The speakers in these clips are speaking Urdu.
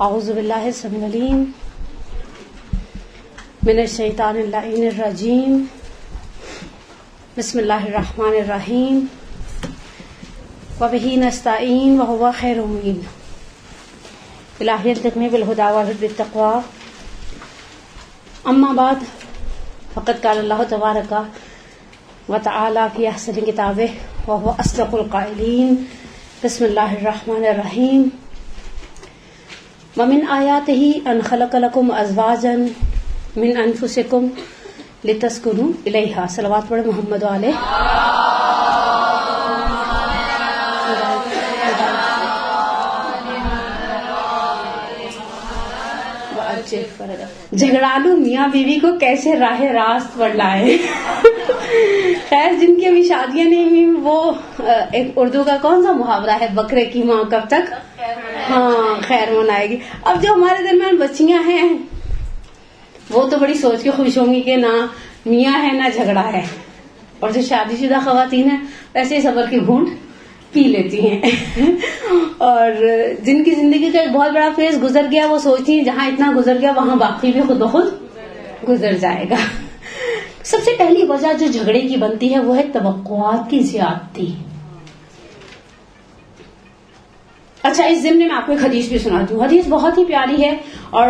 اعوذ باللہ السمیع العلیم من الشیطان اللعین الرجیم بسم اللہ الرحمن الرحیم وبہ نستعین وہو خیر معین الہی التقنی بالہدی والتقوی اما بعد فقد قال اللہ تبارک وتعالی فی احسن کتابہ وہو اصدق القائلین بسم اللہ الرحمن الرحیم ومن آیاتہ ان خلق لکم ازواجا من انفسکم لتسکنوا الیہا. صلوات پڑھے محمد علیہ. جھگڑالو میاں بیوی کو کیسے راہ راست پر لائے. خیر جن کی ابھی شادیاں نہیں ہوئی وہ ایک اردو کا کون سا محاورہ ہے, بکرے کی ماں کب تک ہاں خیر منائے گی. اب جو ہمارے درمیان بچیاں ہیں وہ تو بڑی سوچ کے خوش ہوں گی کہ نہ میاں ہے نہ جھگڑا ہے, اور جو شادی شدہ خواتین ہیں ویسے ہی صبر کی گھونٹ پی لیتی ہیں. اور جن کی زندگی کا ایک بہت بڑا فیز گزر گیا وہ سوچتی ہیں جہاں اتنا گزر گیا وہاں باقی بھی خود بخود گزر جائے گا. سب سے پہلی وجہ جو جھگڑے کی بنتی ہے وہ ہے توقعات کی زیادتی. اچھا اس ضمن میں آپ کو ایک حدیث بھی سناتی ہوں. حدیث بہت ہی پیاری ہے اور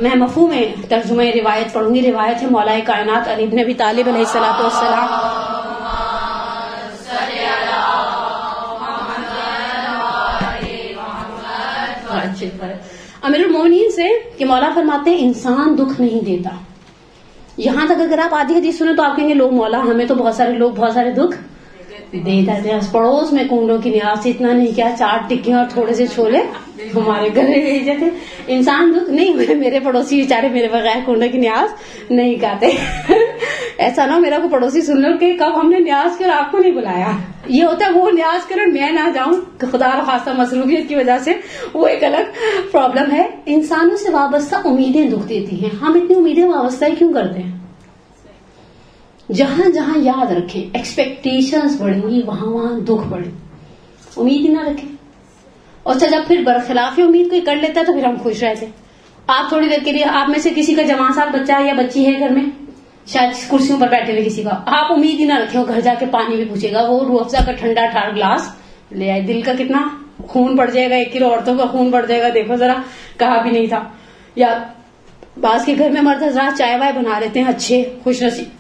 میں مفہوم ترجمہ روایت پڑھوں گی. روایت ہے مولا کائنات علی بن ابی طالب علیہ الصلوۃ والسلام. امیر المومنین سے کہ مولا فرماتے ہیں انسان دکھ نہیں دیتا. یہاں تک اگر آپ آدھی حدیث سنیں تو آپ کہیں گے لوگ مولا ہمیں تو بہت سارے لوگ بہت سارے دکھ دیتا ہے. پڑوس میں کنڈوں کی نیاز سے اتنا نہیں کیا 4 ٹکیاں اور تھوڑے سے چھولے ہمارے گھر لے جاتے. انسان دکھ نہیں ہوئے, میرے پڑوسی بیچارے میرے بغیر کنڈوں کی نیاز نہیں کہتے. ایسا نہ میرا کو پڑوسی سن لو کہ کب ہم نے نیاز کر آپ کو نہیں بلایا. یہ ہوتا ہے وہ نیاز کریں میں نہ جاؤں, خدا خاصہ مصروفیت کی وجہ سے وہ ایک الگ پرابلم ہے. انسانوں سے وابستہ امیدیں دکھ دیتی ہیں. ہم اتنی امیدیں وابستہ کیوں کرتے ہیں؟ جہاں جہاں یاد رکھیں ایکسپیکٹیشنز بڑھیں گی وہاں وہاں دکھ بڑھے. امید ہی نہ رکھیں. اور جب پھر برخلاف امید کوئی کر لیتا ہے تو پھر ہم خوش رہتے. آپ تھوڑی دیر کے لیے آپ میں سے کسی کا جوان سال بچہ ہے یا بچی ہے گھر میں, شاید کرسیوں پر بیٹھے ہوئے کسی کا, آپ امید ہی نہ رکھیں گھر جا کے پانی بھی پوچھے گا, وہ روح افزا کا ٹھنڈا ٹھار گلاس لے آئے. دل کا کتنا خون بڑھ جائے گا, 1 کلو عورتوں کا خون بڑھ جائے گا. دیکھو ذرا کہا بھی نہیں تھا. یا بعض کے گھر میں مرد حضرات چائے وائے بنا لیتے ہیں, اچھے خوش نصیب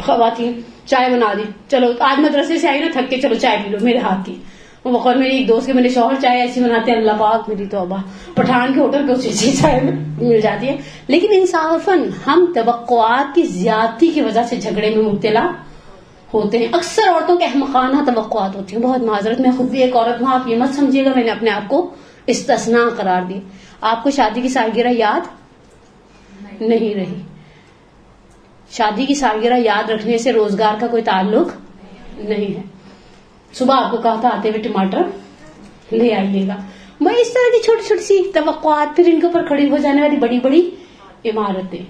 خواتین چائے بنا دی, چلو آج مدرسے سے آئی نا تھک کے چلو چائے پی لو میرے ہاتھ کی. وہ بخور میری ایک دوست کے میرے شوہر چائے ایسی بناتے ہیں اللہ پاک میری توبہ, پٹھان کے ہوٹل پہ اسی چیز چائے مل جاتی ہے. لیکن انصافاً ہم توقعات کی زیادتی کی وجہ سے جھگڑے میں مبتلا ہوتے ہیں. اکثر عورتوں کے احمقانہ توقعات ہوتی ہیں. بہت معذرت, میں خود بھی ایک عورت ہوں, آپ یہ مت سمجھیے گا میں نے اپنے آپ کو استثناء قرار دی. آپ کو شادی کی سالگرہ یاد نہیں رہی. شادی کی سالگرہ یاد رکھنے سے روزگار کا کوئی تعلق نہیں ہے. صبح آپ کو کہا تھا آتے ہوئے ٹماٹر لے آئیے گا. میں اس طرح کی چھوٹی چھوٹی سی توقعات, پھر ان کے اوپر کھڑی ہو جانے والی بڑی بڑی عمارتیں.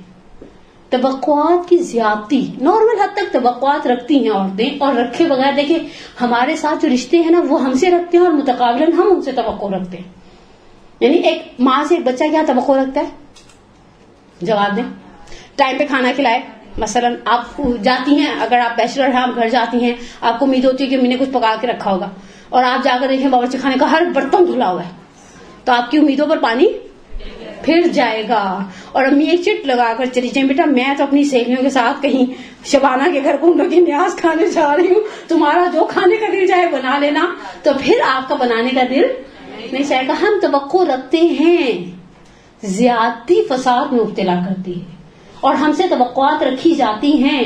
توقعات کی زیادتی, نارمل حد تک توقعات رکھتی ہیں عورتیں, اور رکھے بغیر دیکھیں ہمارے ساتھ جو رشتے ہیں نا وہ ہم سے رکھتے ہیں اور متقابلاً ہم ان سے توقع رکھتے ہیں. یعنی ایک ماں سے ایک بچہ کیا توقع رکھتا ہے؟ جواب دیں. ٹائم پہ کھانا کھلائے. مثلا آپ جاتی ہیں, اگر آپ بیچلر ہیں آپ گھر جاتی ہیں, آپ کو امید ہوتی ہے کہ امی نے کچھ پکا کے رکھا ہوگا, اور آپ جا کر دیکھیں باورچی خانے کا ہر برتن دھلا ہوا ہے, تو آپ کی امیدوں پر پانی پھر جائے گا. اور امی ایک چٹ لگا کر چلی جائیں بیٹا میں تو اپنی سہیلیوں کے ساتھ کہیں شبانہ کے گھر کنڈوں کی نیاز کھانے جا رہی ہوں, تمہارا جو کھانے کا دل جائے بنا لینا. تو پھر آپ کا بنانے کا دل نہیں چاہے گا. ہم توقع رکھتے ہیں, زیادتی فساد میں مبتلا کرتی ہے, اور ہم سے توقعات رکھی جاتی ہیں.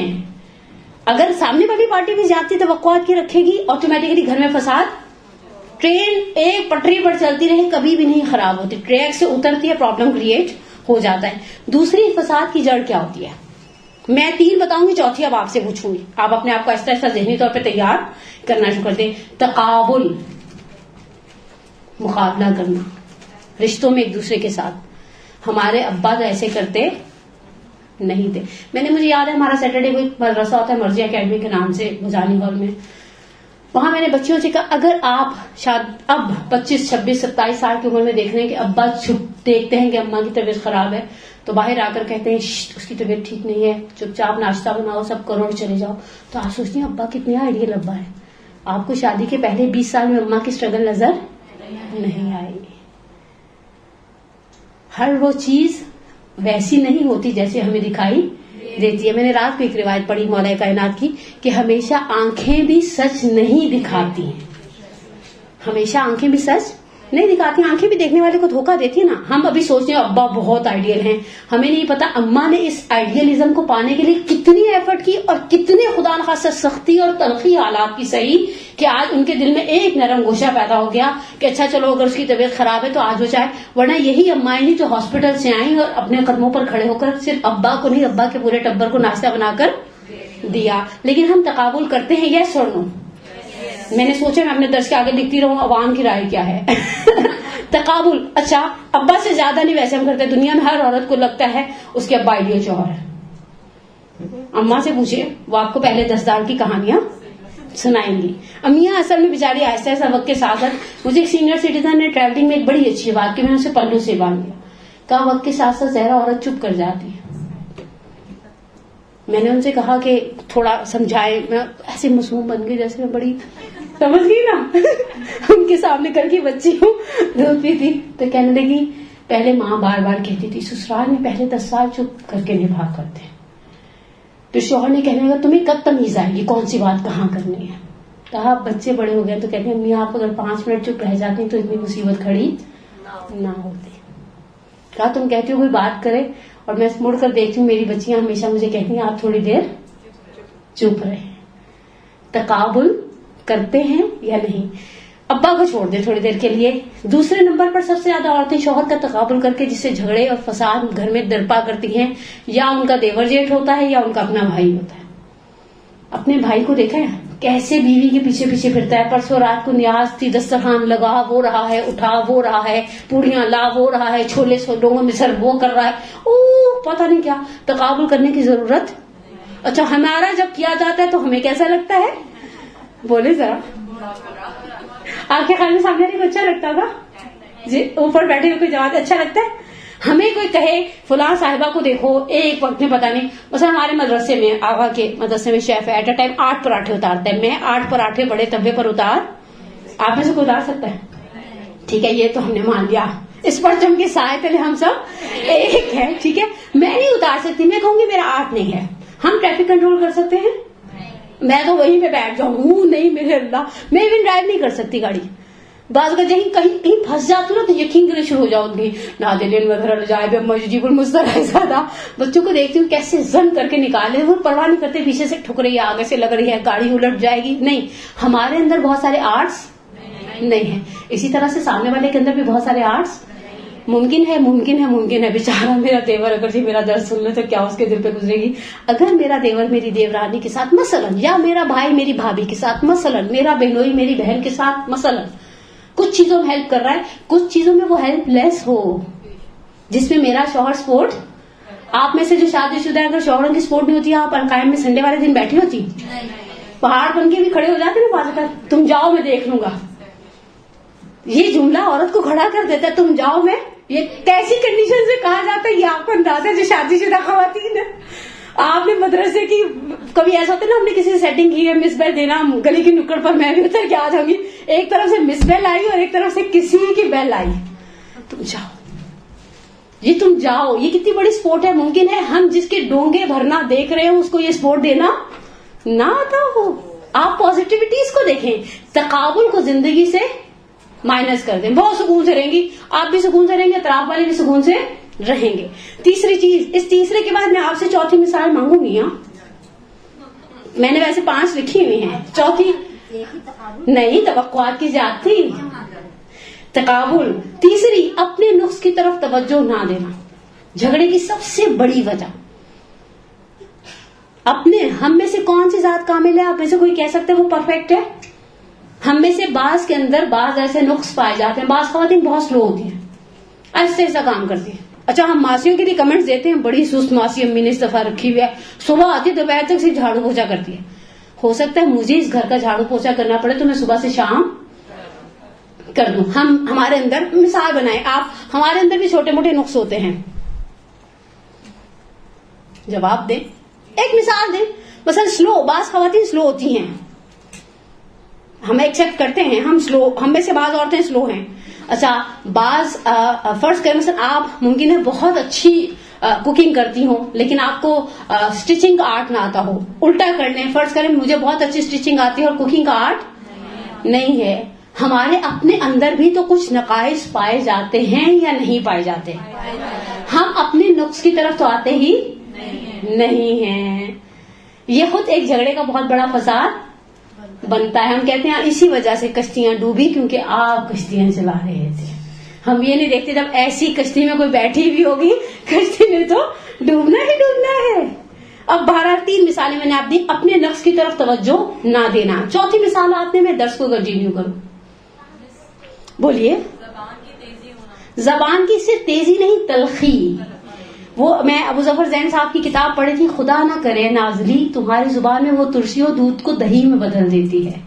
اگر سامنے والی پارٹی بھی زیادتی توقعات کی رکھے گی آٹومیٹکلی گھر میں فساد. ٹرین ایک پٹری پر چلتی رہے کبھی بھی نہیں خراب ہوتی, ٹریک سے اترتی ہے پرابلم کریٹ ہو جاتا ہے. دوسری فساد کی جڑ کیا ہوتی ہے؟ میں 3 بتاؤں گی, چوتھی اب آپ سے پوچھوں گی. آپ اپنے آپ کو ایسا ایسا ذہنی طور پہ تیار کرنا شروع کر دیں. تقابل, مقابلہ کرنا رشتوں میں ایک دوسرے کے ساتھ. ہمارے ابا تو ایسے کرتے نہیں تھے. مجھے یاد ہے ہمارا سیٹرڈے کو ایک مدرسہ ہوتا ہے مرضی اکیڈمی کے نام سے بھجانی ہال میں, وہاں میں نے بچیوں سے کہا اگر آپ شاید اب 25, 26, 27 سال کی عمر میں دیکھ رہے ہیں کہ ابا دیکھتے ہیں کہ اماں کی طبیعت خراب ہے تو باہر آ کر کہتے ہیں اس کی طبیعت ٹھیک نہیں ہے, چپ چاپ ناشتہ بناؤ, سب کرو اور چلے جاؤ. تو آپ سوچتی ہیں ابا کتنے آئیڈیل ابا ہے. آپ کو شادی کے پہلے 20 سال میں اماں کی اسٹرگل نظر نہیں آئے گی. ہر وہ چیز ویسی نہیں ہوتی جیسے ہمیں دکھائی دیتی ہے. میں نے رات کو ایک روایت پڑھی مولا کائنات کی کہ ہمیشہ آنکھیں بھی سچ نہیں دکھاتی ہیں. ہمیشہ آنکھیں بھی سچ نہیں دکھاتی, آنکھیں بھی دیکھنے والے کو دھوکہ دیتی ہے نا. ہم ابھی سوچتے ہیں ابا بہت آئیڈیل ہیں, ہمیں نہیں پتا اماں نے اس آئیڈیلزم کو پانے کے لیے کتنی ایفرٹ کی اور کتنے خدا نخواستہ سختی اور تلخی حالات کی صحیح کہ آج ان کے دل میں ایک نرم گوشہ پیدا ہو گیا کہ اچھا چلو اگر اس کی طبیعت خراب ہے تو آج وہ چاہے. ورنہ یہی امائیں ہیں جو ہاسپٹل سے آئیں اور اپنے قدموں پر کھڑے ہو کر صرف ابا کو نہیں ابا کے پورے ٹبر کو ناشتہ بنا کر دیا. لیکن ہم تقابل کرتے ہیں یس اور نو. میں نے سوچا میں اپنے درس کے آگے لکھتی رہوں عوام کی رائے کیا ہے. تقابل, اچھا ابا سے زیادہ نہیں ویسے ہم کرتے. دنیا میں ہر عورت کو لگتا ہے اس کے ابا آئیڈیل شوہر ہے. اماں سے پوچھے وہ آپ کو پہلے 10 دار کی کہانیاں سنائیں گی. امیاں اصل میں بیچاری آہستہ آہستہ وقت کے ساتھ ساتھ, مجھے ایک سینئر سٹیزن نے ٹریولنگ میں ایک بڑی اچھی بات کی, میں نے اسے پلو سے باندھ دیا. کہا وقت کے ساتھ ساتھ زہرا عورت چپ کر جاتی ہے. میں نے ان سے کہا کہ تھوڑا سمجھائے. میں ایسے معصوم بن گئی جیسے میں بڑی سمجھ گئی نا ان کے سامنے کر کے بچی ہوں دودھ پیتی. تو کہنے لگی پہلے ماں بار بار کہتی تھی سسرال میں پہلے 10 سال چپ کر کے نبھا کرتے ہیں. پھر شوہر نے کہنے لگا تمہیں کب تمیز آئے گی کون سی بات کہاں کرنی ہے. کہا بچے بڑے ہو گئے تو کہتے ہیں امی آپ اگر 5 منٹ چپ رہ جاتی تو اتنی مصیبت کھڑی نہ ہوتی. کہا تم کہتی ہو کوئی بات کرے اور میں مڑ کر دیکھتی ہوں میری بچیاں ہمیشہ مجھے کہتی ہیں آپ تھوڑی دیر چپ رہے. تقابل کرتے ہیں یا نہیں. ابا کو چھوڑ دیں تھوڑی دیر کے لیے. دوسرے نمبر پر سب سے زیادہ عورتیں شوہر کا تقابل کر کے جس سے جھگڑے اور فساد گھر میں درپا کرتی ہیں, یا ان کا دیور جیٹ ہوتا ہے یا ان کا اپنا بھائی ہوتا ہے. اپنے بھائی کو دیکھا ہے کیسے بیوی کے پیچھے پیچھے پھرتا ہے. پرسوں رات کو نیاز تھی, دسترخوان لگا وہ رہا ہے, اٹھا وہ رہا ہے, پوڑیاں لا وہ رہا ہے, چھولے ڈونگوں میں سر وہ کر رہا ہے. پتہ نہیں کیا. تقابل کرنے کی ضرورت. اچھا ہمارا جب کیا جاتا ہے تو ہمیں کیسا لگتا ہے, بولے ذرا. آپ کے خیال میں سامنے کو اچھا لگتا تھا جی, اوپر بیٹھے ہوئے کوئی جواب اچھا لگتا ہے. ہمیں کوئی کہے فلاں صاحبہ کو دیکھو ایک وقت میں پتہ نہیں, مثلا ہمارے مدرسے میں آغا کے مدرسے میں شیف ہے ایٹ اے ٹائم 8 پراٹھے اتارتا ہے. میں 8 پراٹھے بڑے تبے پر آپ میں سے کوئی اتار سکتا ہے؟ ٹھیک ہے یہ تو ہم نے مان لیا, اس پرچم کے سائے تلے ہم سب ایک ہے. ٹھیک ہے میں نہیں اتار سکتی, میں کہوں گی میرا 8 نہیں ہے. ہم ٹریفک کنٹرول کر سکتے ہیں؟ میں تو وہیں پہ بیٹھ جاؤں. نہیں میرے اللہ, میں ایون ڈرائیو نہیں کر سکتی گاڑی. بعض اگر کہیں پھنس جاتی ہوں نا تو یقین کرنے شروع ہو جاؤ گی نادلین وغیرہ جائے بے مجیب المستر زیادہ. بچوں کو دیکھتی ہوں کیسے زن کر کے نکالے, وہ پرواہ نہیں کرتے پیچھے سے ٹھک رہی ہے آگے سے لگ رہی ہے گاڑی الٹ جائے گی. نہیں, ہمارے اندر بہت سارے آرٹس نہیں ہیں. اسی طرح سے سامنے والے کے اندر بھی بہت سارے آرٹس ممکن ہے. بیچارہ میرا دیور اگر جی میرا درد سن لے تو کیا اس کے دل پہ گزرے گی. اگر میرا دیور میری دیورانی کے ساتھ مثلاً, یا میرا بھائی میری بھابھی کے ساتھ مثلاً, میرا بہنوئی میری بہن کے ساتھ مثلاً کچھ چیزوں میں ہیلپ کر رہا ہے, کچھ چیزوں میں وہ ہیلپ لیس ہو, جس میں میرا شوہر سپورٹ. آپ میں سے جو شادی شدہ ہے اگر شوہروں کی سپورٹ نہیں ہوتی, آپ القائم میں سنڈے والے دن بیٹھی ہوتی, پہاڑ بن کے بھی کھڑے ہو جاتے نا بازو تک, تم جاؤ میں دیکھ لوں گا. یہ جملہ عورت کو کھڑا کر دیتا ہے, تم جاؤ میں. یہ کیسی کنڈیشن سے کہا جاتا ہے یہ آپ کو اندازہ ہے جو شادی شدہ خواتین ہے. آپ نے مدرسے کی کبھی ایسا ہوتا ہے نا, ہم نے کسی سیٹنگ کی ہے مس بیل دینا, گلی کی نکڑ پر میں بھی اتر کے آ جاؤں گی, ایک طرف سے مس بیل آئی اور ایک طرف سے کسی کی بیل آئی, تم جاؤ. یہ کتنی بڑی سپورٹ ہے. ممکن ہے ہم جس کے ڈونگے بھرنا دیکھ رہے ہوں اس کو یہ سپورٹ دینا نہ آتا ہو. آپ پازیٹیوٹیز کو دیکھیں, تقابل کو زندگی سے مائنس کر دیں. بہت سکون سے رہیں گی, آپ بھی سکون سے رہیں گے, اطراف والے بھی سکون سے رہیں گے. تیسری چیز, اس تیسرے کے بعد میں آپ سے چوتھی مثال مانگوں گی. میں نے ویسے 5 لکھی ہوئی ہیں, چوتھی نہیں, توقعات کی زیادتی. تقابل. تیسری, اپنے نقص کی طرف توجہ نہ دینا. جھگڑے کی سب سے بڑی وجہ اپنے, ہم میں سے کون سی ذات کامل ہے؟ آپ میں سے کوئی کہہ سکتے وہ پرفیکٹ ہے؟ ہم میں سے بعض کے اندر بعض ایسے نقص پائے جاتے ہیں. بعض خواتین بہت سلو ہوتی ہیں, ایسے ایسا کام کرتی ہیں. اچھا ہم ماسیوں کے لیے کمنٹس دیتے ہیں, بڑی سست ماسی امی نے اس دفعہ رکھی ہوئی ہے, صبح آتی دوپہر تک صرف جھاڑو پوچھا کرتی ہے. ہو سکتا ہے مجھے اس گھر کا جھاڑو پوچھا کرنا پڑے تو میں صبح سے شام کر دوں. ہمارے اندر مثال بنائیں آپ, ہمارے اندر بھی چھوٹے موٹے نقص ہوتے ہیں. جواب دیں, ایک مثال دیں. مثلا سلو, بعض خواتین سلو ہوتی ہیں, ہم ایکسپٹ کرتے ہیں ہم سلو, ہم میں سے بعض عورتیں سلو ہیں. اچھا بعض فرض کریں مثلا آپ ممکن ہے بہت اچھی کوکنگ کرتی ہوں لیکن آپ کو اسٹچنگ کا آرٹ نہ آتا ہو. الٹا کر لیں, فرض کریں مجھے بہت اچھی اسٹچنگ آتی ہے اور کوکنگ کا آرٹ نہیں ہے. ہمارے اپنے اندر بھی تو کچھ نقائص پائے جاتے ہیں یا نہیں پائے جاتے؟ ہم اپنے نقص کی طرف تو آتے ہی نہیں ہیں. یہ خود ایک جھگڑے کا بہت بڑا فساد بنتا ہے. ہم کہتے ہیں اسی وجہ سے کشتیاں ڈوبی کیونکہ آپ کشتیاں چلا رہے تھے. ہم یہ نہیں دیکھتے جب ایسی کشتی میں کوئی بیٹھی بھی ہوگی کشتی میں تو ڈوبنا ہی ڈوبنا ہے. اب 3 مثالیں میں نے آپ دی. اپنے نفس کی طرف توجہ نہ دینا. چوتھی مثال آپ نے, میں درس کو کنٹینیو کروں. بولیے. زبان کی صرف تیزی نہیں تلخی. وہ میں ابو ظفر زین صاحب کی کتاب پڑھی تھی, خدا نہ کرے نازلی تمہاری زبان میں وہ ترسی و دودھ کو دہی میں بدل دیتی ہے.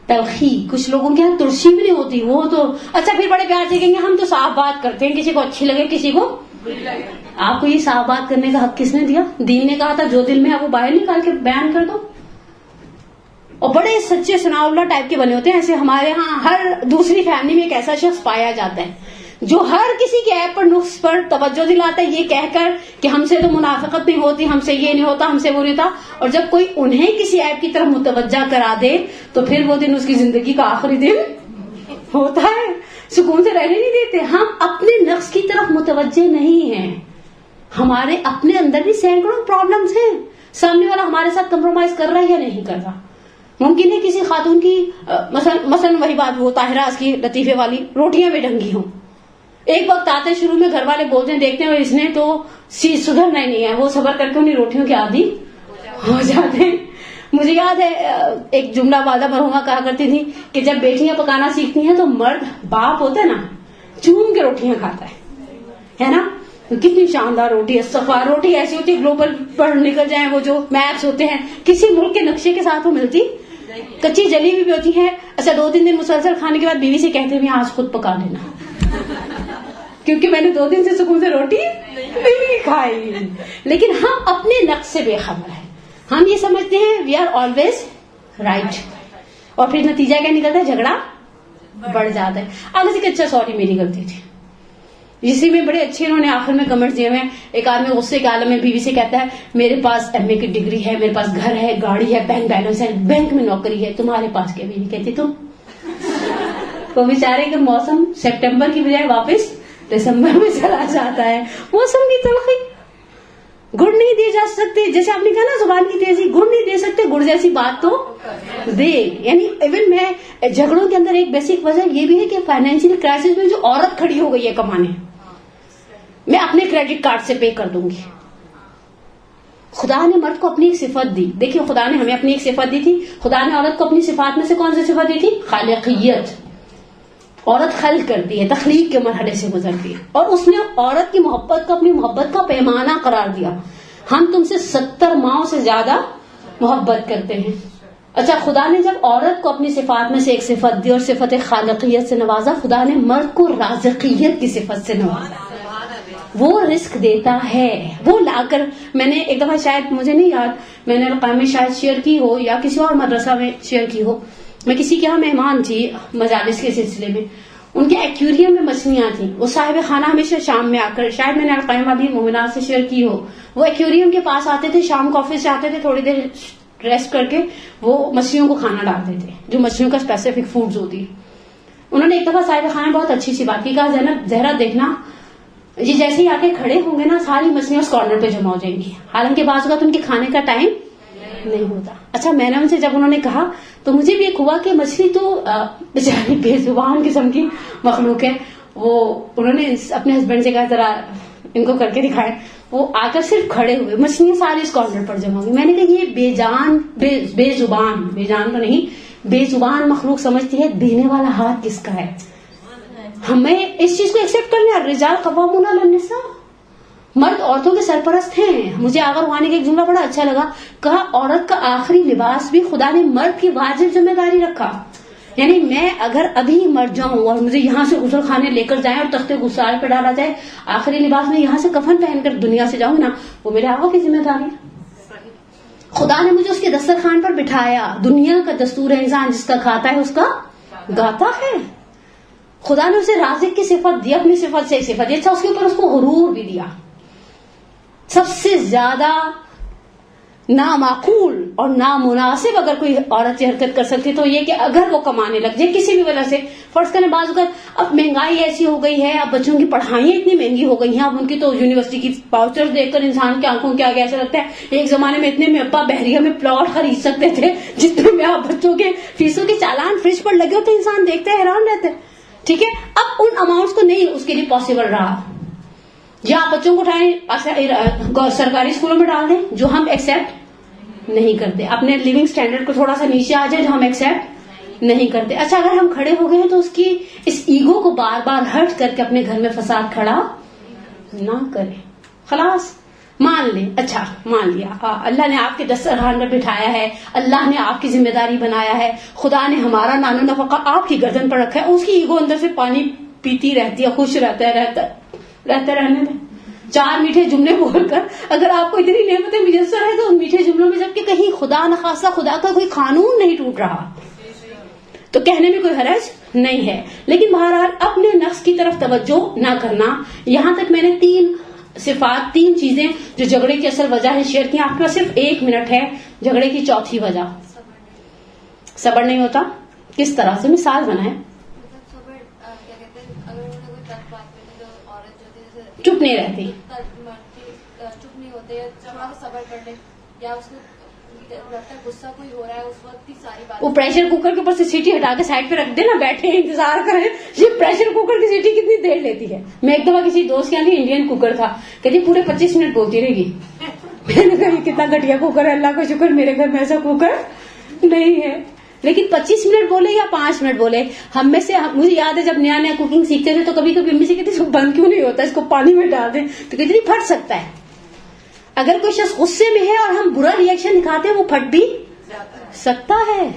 تلخی کچھ لوگوں کے یہاں ترسی بھی نہیں ہوتی, وہ تو اچھا پھر بڑے پیار سے کہیں گے ہم تو صاف بات کرتے ہیں, کسی کو اچھی لگے کسی کو. آپ کو یہ صاف بات کرنے کا حق کس نے دیا؟ دین نے کہا تھا جو دل میں ہے وہ باہر نکال کے بیان کر دو. اور بڑے سچے ثناء اللہ ٹائپ کے بنے ہوتے ہیں. ایسے ہمارے ہاں ہر دوسری فیملی میں ایک ایسا شخص پایا جاتا ہے جو ہر کسی کے عیب پر نقص پر توجہ دلاتا ہے یہ کہہ کر کہ ہم سے تو منافقت نہیں ہوتی, ہم سے یہ نہیں ہوتا, ہم سے وہ نہیں ہوتا. اور جب کوئی انہیں کسی عیب کی طرف متوجہ کرا دے تو پھر وہ دن اس کی زندگی کا آخری دن ہوتا ہے, سکون سے رہنے نہیں دیتے. ہم اپنے نقص کی طرف متوجہ نہیں ہیں. ہمارے اپنے اندر بھی سینکڑوں پرابلمز ہیں. سامنے والا ہمارے ساتھ کمپرومائز کر رہا ہے یا نہیں کر رہا. ممکن ہے کسی خاتون کی مثلا وہی بات, وہ طاہراز کی لطیفے والی روٹیاں بھی ڈھنگی ہوں, ایک وقت آتے شروع میں گھر والے بولتے ہیں دیکھتے ہیں اس نے تو سدھرنا ہی نہیں ہے, وہ صبر کر کے انہیں روٹیوں کے عادی ہو جاتے ہیں. مجھے یاد ہے ایک جملہ والدہ مرحومہ کہا کرتی تھی کہ جب بیٹیاں پکانا سیکھتی ہیں تو مرد باپ ہوتا ہے نا چوم کے روٹیاں کھاتا ہے نا. کتنی شاندار روٹی ہے, صفا روٹی ایسی ہوتی ہے گلوبل پر نکل جائیں وہ جو میپس ہوتے ہیں کسی ملک کے نقشے کے ساتھ وہ ملتی, کچی جلی بھی ہوتی ہے. اچھا 2-3 دن مسلسل کھانے کے بعد بیوی سے کہتے ہیں آج خود پکا لینا کیونکہ میں نے 2 دن سے سکون سے روٹی نہیں کھائی. لیکن ہم اپنے نقص سے بے خبر ہیں. ہم یہ سمجھتے ہیں وی آر آلویز رائٹ, اور پھر نتیجہ کیا نکلتا ہے, جھگڑا بڑھ جاتا ہے. اب کسی کہ اچھا سوری میری غلطی تھی. اسی میں بڑے اچھے انہوں نے آخر میں کمنٹ دیے ہوئے ہیں. ایک آدمی غصے کے عالم میں بیوی سے کہتا ہے میرے پاس MA کی ڈگری ہے, میرے پاس گھر ہے, گاڑی ہے, بینک بیلنس ہے, بینک میں نوکری ہے, تمہارے پاس کیا؟ بیوی کہتی تم. وہ بیچارے کا موسم سپٹمبر کی بجائے واپس دسمبر میں چلا جاتا ہے. موسم کی تلخی گڑ نہیں دی جا سکتے. جیسے آپ نے کہا نا زبان کی تیزی, گڑ نہیں دے سکتے, گڑ جیسی بات تو دے. یعنی ایون میں جھگڑوں کے اندر ایک بیسک وجہ یہ بھی ہے کہ فائنینشیل کرائسس میں جو عورت کھڑی ہو گئی ہے کمانے, میں اپنے کریڈٹ کارڈ سے پے کر دوں گی. خدا نے مرد کو اپنی ایک صفت دی. دیکھیے خدا نے ہمیں اپنی ایک صفت دی تھی. خدا نے عورت کو اپنی صفات میں سے کون سی صفت دی تھی؟ خالقیت. عورت خلق کرتی ہے, تخلیق کے مرحلے سے گزرتی ہے, اور اس نے عورت کی محبت کو اپنی محبت کا پیمانہ قرار دیا. ہم تم سے 70 ماہوں سے زیادہ محبت کرتے ہیں. اچھا خدا نے جب عورت کو اپنی صفات میں سے ایک صفت دی اور صفت خالقیت سے نوازا, خدا نے مرد کو رازقیت کی صفت سے نوازا. وہ رزق دیتا ہے, وہ لا کر. میں نے ایک دفعہ شاید مجھے نہیں یاد, میں نے القاء میں شاید شیئر کی ہو یا کسی اور مدرسہ میں شیئر کی ہو. میں کسی کے یہاں مہمان تھی مجالس کے سلسلے میں, ان کے ایکویریم میں مچھلیاں تھیں. وہ صاحب خانہ ہمیشہ شام میں آ کر, شاید میں نے القاء مدین مومنات سے شیئر کی ہو, وہ ایکویریم کے پاس آتے تھے, شام کو آفس سے آتے تھے, تھوڑی دیر ریسٹ کر کے وہ مچھلیوں کو کھانا ڈالتے تھے جو مچھلیوں کا اسپیسیفک فوڈز ہوتی. انہوں نے ایک دفعہ صاحب خانہ بہت اچھی سی بات کی, کہا زینب زہرا دیکھنا یہ جیسے ہی آ کے کھڑے ہوں گے نا ساری مچھلیاں اس کارنر پہ جمع ہو جائیں گی, حالانکہ بعض اوقات ان کے کھانے کا ٹائم نہیں ہوتا. اچھا میں نے ان سے جب انہوں نے کہا تو مجھے بھی ایک ہوا کہ مچھلی تو بیچاری بے زبان قسم کی مخلوق ہے. وہ انہوں نے اپنے ہسبینڈ سے کہا ذرا ان کو کر کے دکھائے. وہ آ کر صرف کھڑے ہوئے, مچھلیاں ساری اس کارنر پر جمع ہوگی. میں نے کہا یہ بے جان بے زبان, بے جان تو نہیں, بے زبان مخلوق سمجھتی ہے دینے والا ہاتھ کس کا ہے. ہمیں اس چیز کو ایکسپٹ کرنا ہے. الرجال قوامون علی النساء, مرد عورتوں کے سرپرست ہیں. مجھے آغا روحانی کا ایک جملہ بڑا اچھا لگا, کہا عورت کا آخری لباس بھی خدا نے مرد کی واجب ذمہ داری رکھا. یعنی میں اگر ابھی مر جاؤں اور مجھے یہاں سے غسل خانے لے کر جائیں اور تخت غسال پہ ڈالا جائے، آخری لباس میں یہاں سے کفن پہن کر دنیا سے جاؤں نا، وہ میرے آقا کی ذمہ داری ہے. خدا نے مجھے اس کے دسترخوان پر بٹھایا. دنیا کا دستور ہے انسان جس کا کھاتا ہے اس کا گاتا ہے. خدا نے اسے رازق کی صفت دی، اپنی صفت سے ایک صفت دی. اچھا اس کے اوپر اس کو غرور بھی دیا. سب سے زیادہ نامعقول اور نامناسب اگر کوئی عورت یہ حرکت کر سکتی تو یہ کہ اگر وہ کمانے لگ جائے کسی بھی وجہ سے، فرض کریں بعض اوقات اب مہنگائی ایسی ہو گئی ہے، اب بچوں کی پڑھائیں اتنی مہنگی ہو گئی ہیں، اب ان کی تو یونیورسٹی کی واؤچر دیکھ کر انسان کی آنکھوں کے آگے ایسا لگتا ہے ایک زمانے میں اتنے میں ابا بحریہ میں پلاٹ خرید سکتے تھے جتنے میں آپ بچوں کے فیسوں کے چالان فرج پر لگے ہوتے، انسان دیکھتے حیران رہتے. ٹھیک ہے، اب ان اماؤنٹس کو نہیں اس کے لیے پاسبل رہا. یا آپ بچوں کو اٹھائیں سرکاری اسکولوں میں ڈال دیں جو ہم ایکسپٹ نہیں کرتے، اپنے لیونگ سٹینڈرڈ کو تھوڑا سا نیچے آ جائے جو ہم ایکسپٹ نہیں کرتے. اچھا اگر ہم کھڑے ہو گئے ہیں تو اس کی اس ایگو کو بار بار ہرٹ کر کے اپنے گھر میں فساد کھڑا نہ کریں. خلاص مان لیں. اچھا مان لیا اللہ نے آپ کے دسترخوان پر بٹھایا ہے، اللہ نے آپ کی ذمہ داری بنایا ہے، خدا نے ہمارا نان و نفقہ آپ کی گردن پر رکھا ہے. اس کی ایگو اندر سے پانی پیتی رہتی ہے، خوش رہتے رہنے دیں. 4 میٹھے جملے بول کر اگر آپ کو اتنی نعمتیں میسر ہے تو ان میٹھے جملوں میں جبکہ کہیں خدا نخواستہ خدا کا کوئی قانون نہیں ٹوٹ رہا تو کہنے میں کوئی حرج نہیں ہے. لیکن بہرحال اپنے نفس کی طرف توجہ نہ کرنا. یہاں تک میں نے 3 صفات، 3 چیزیں جو جھگڑے کی اصل وجہ ہے شیئر کی. آپ کے پاس صرف 1 منٹ ہے. جھگڑے کی چوتھی وجہ صبر نہیں ہوتا. کس طرح سے مثال بنائیں؟ چپ نہیں رہتی، چپ نہیں ہوتے، تھوڑا سا صبر کر لیں، یا اس کو لگتا ہے غصہ کوئی ہو رہا ہے اس وقت کی ساری بات. وہ پریشر کوکر کے اوپر سے سیٹی ہٹا کے سائڈ پہ رکھ دے نا، بیٹھے انتظار کریں. یہ پریشر کوکر کی سیٹی کتنی دیر لیتی ہے؟ میں ایک دفعہ کسی دوست کے یہاں انڈین کوکر تھا کہ جی پورے 25 منٹ بولتی رہے گی. میں نے کہا کتنا گھٹیا کوکر ہے، اللہ کا شکر میرے گھر میں ایسا کوکر نہیں ہے. لیکن 25 منٹ بولے یا 5 منٹ بولے، ہم میں سے مجھے یاد ہے جب نیا نیا کوکنگ سیکھتے تھے تو کبھی کبھی امی سے کہتے اس کو بند کیوں نہیں ہوتا، اس کو پانی میں ڈال دیں، تو کہتے پھٹ سکتا ہے. اگر کوئی شخص غصے میں ہے اور ہم برا ریئیکشن دکھاتے ہیں وہ پھٹ بھی سکتا ہے.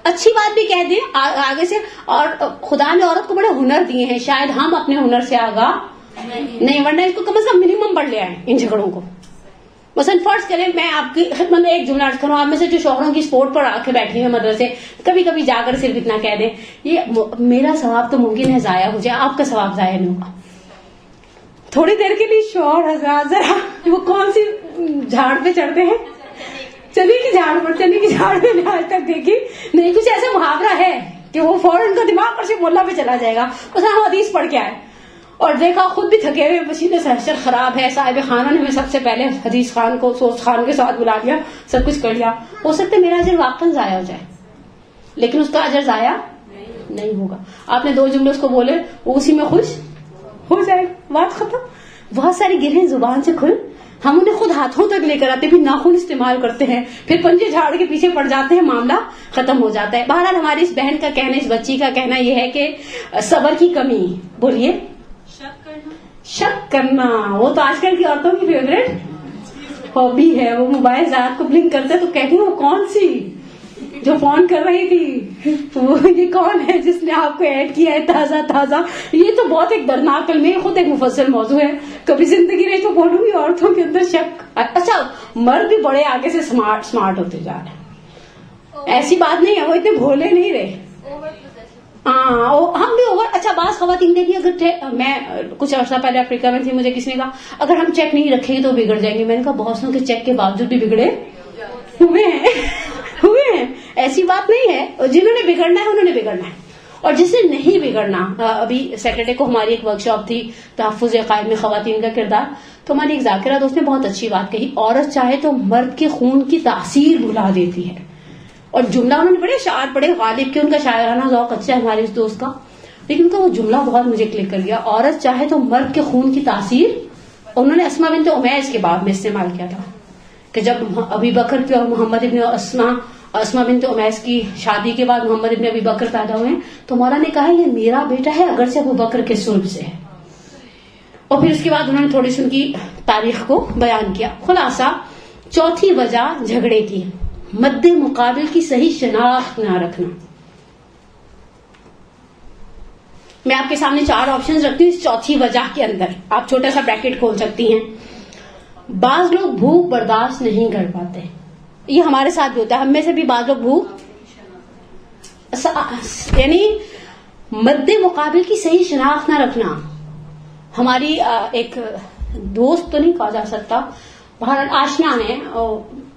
اچھی بات بھی کہہ دیں آگے سے. اور خدا نے عورت کو بڑے ہنر دیے ہیں، شاید ہم اپنے ہنر سے آگاہ نہیں، ورنہ اس کو کم از کم منیمم پڑھ لیا ہے ان جھگڑوں کو. مثلا فرض کریں میں آپ کی خدمت میں ایک جملہ عرض کروں، آپ میں سے جو شوہروں کی سپورٹ پر آ کے بیٹھی ہیں مدرسے، کبھی کبھی جا کر صرف اتنا کہہ دیں یہ میرا ثواب تو ممکن ہے ضائع ہو جائے، آپ کا ثواب ضائع نہیں ہوگا. تھوڑی دیر کے لیے شوہر حضرات ذرا وہ کون سی جھاڑ پہ چڑھتے ہیں، چنے کی جھاڑ پر، چنے کی جھاڑ میں نے آج تک دیکھی نہیں. کچھ ایسا محاورہ ہے کہ وہ فوراً کا دماغ پر سے مولا پہ چلا جائے گا. بس ہم حدیث پڑھ کے آئے اور دیکھا خود بھی تھکے ہوئے، پسینے سے حشر خراب ہے، صاحب خانہ نے ہمیں سب سے پہلے حدیث خان کو سوچ خان کے ساتھ بلا لیا، سب کچھ کر لیا. ہو سکتا ہے میرا اجر واقعا ضائع ہو جائے لیکن اس کا اجر ضائع نہیں ہوگا. آپ نے 2 جملے اس کو بولے، وہ اسی میں خوش ہو جائے، بات ختم. بہت ساری گرہیں زبان سے کھل، ہم انہیں خود ہاتھوں تک لے کر آتے ہیں، پھر ناخن استعمال کرتے ہیں، پھر پنجے جھاڑ کے پیچھے پڑ جاتے ہیں، معاملہ ختم ہو جاتا ہے. بہرحال ہماری اس بہن کا کہنا، اس بچی کا کہنا یہ ہے کہ صبر کی کمی. بولیے. شک کرنا وہ تو آج کل کی عورتوں کی فیوریٹ ہابی ہے. وہ موبائل ذات کو بلنک کرتے تو کہتی ہیں وہ کون سی جو فون کر رہی تھی، وہ یہ کون ہے جس نے آپ کو ایڈ کیا ہے تازہ تازہ. یہ تو بہت ایک دردناک کلمہ، خود ایک مفصل موضوع ہے، کبھی زندگی میں تو بولوں گی. عورتوں کے اندر شک. اچھا مرد بھی بڑے آگے سے سمارٹ ہوتے جا رہے ہیں، ایسی بات نہیں ہے، وہ اتنے بھولے نہیں رہے. ہاں ہم بھی اوور. اچھا بعض خواتین دیکھیے، اگر میں کچھ عرصہ پہلے افریقہ میں تھی، مجھے کسی نے کہا اگر ہم چیک نہیں رکھیں گے تو بگڑ جائیں گے. میں نے کہا بہت سو کے چیک کے باوجود بھی بگڑے ہوئے ہیں، ایسی بات نہیں ہے. جنہوں نے بگڑنا ہے انہوں نے بگڑنا ہے، اور جس نے نہیں بگڑنا. ابھی سیٹرڈے کو ہماری ایک ورکشاپ تھی تحفظ عقائد میں خواتین کا کردار، تو ہماری ایک ذاکرہ دوست نے بہت اچھی بات کہی. عورت چاہے تو مرد کے خون کی تاثیر بھلا دیتی ہے. اور جملہ انہوں نے بڑے شاعر، بڑے غالب کے، ان کا شاعرانہ ذوق اچھا ہے ہمارے اس دوست کا، لیکن ان کا وہ جملہ بہت مجھے کلک کر گیا. عورت چاہے تو مرد کے خون کی تاثیر. انہوں نے اسما بنت امیس کے باب میں استعمال کیا تھا کہ جب ابی بکر کی اور محمد ابن اسما بنت امیس کی شادی کے بعد محمد ابن ابی بکر پیدا ہوئے تو مولا نے کہا یہ میرا بیٹا ہے اگرچہ ابو بکر کے صلب سے ہے. اور پھر اس کے بعد انہوں نے تھوڑی سی ان کی تاریخ کو بیان کیا. خلاصہ چوتھی وجہ جھگڑے کی مد مقابل کی صحیح شناخت نہ رکھنا. میں آپ کے سامنے 4 آپشنز رکھتی ہوں اس چوتھی وجہ کے اندر. آپ چھوٹا سا بریکٹ کھول سکتی ہیں. بعض لوگ بھوک برداشت نہیں کر پاتے. یہ ہمارے ساتھ بھی ہوتا ہے. ہم میں سے بھی بعض لوگ بھوک یعنی مد مقابل کی صحیح شناخت نہ رکھنا. ہماری ایک دوست تو نہیں کہا جا سکتا، بہرحال آشنا ہے،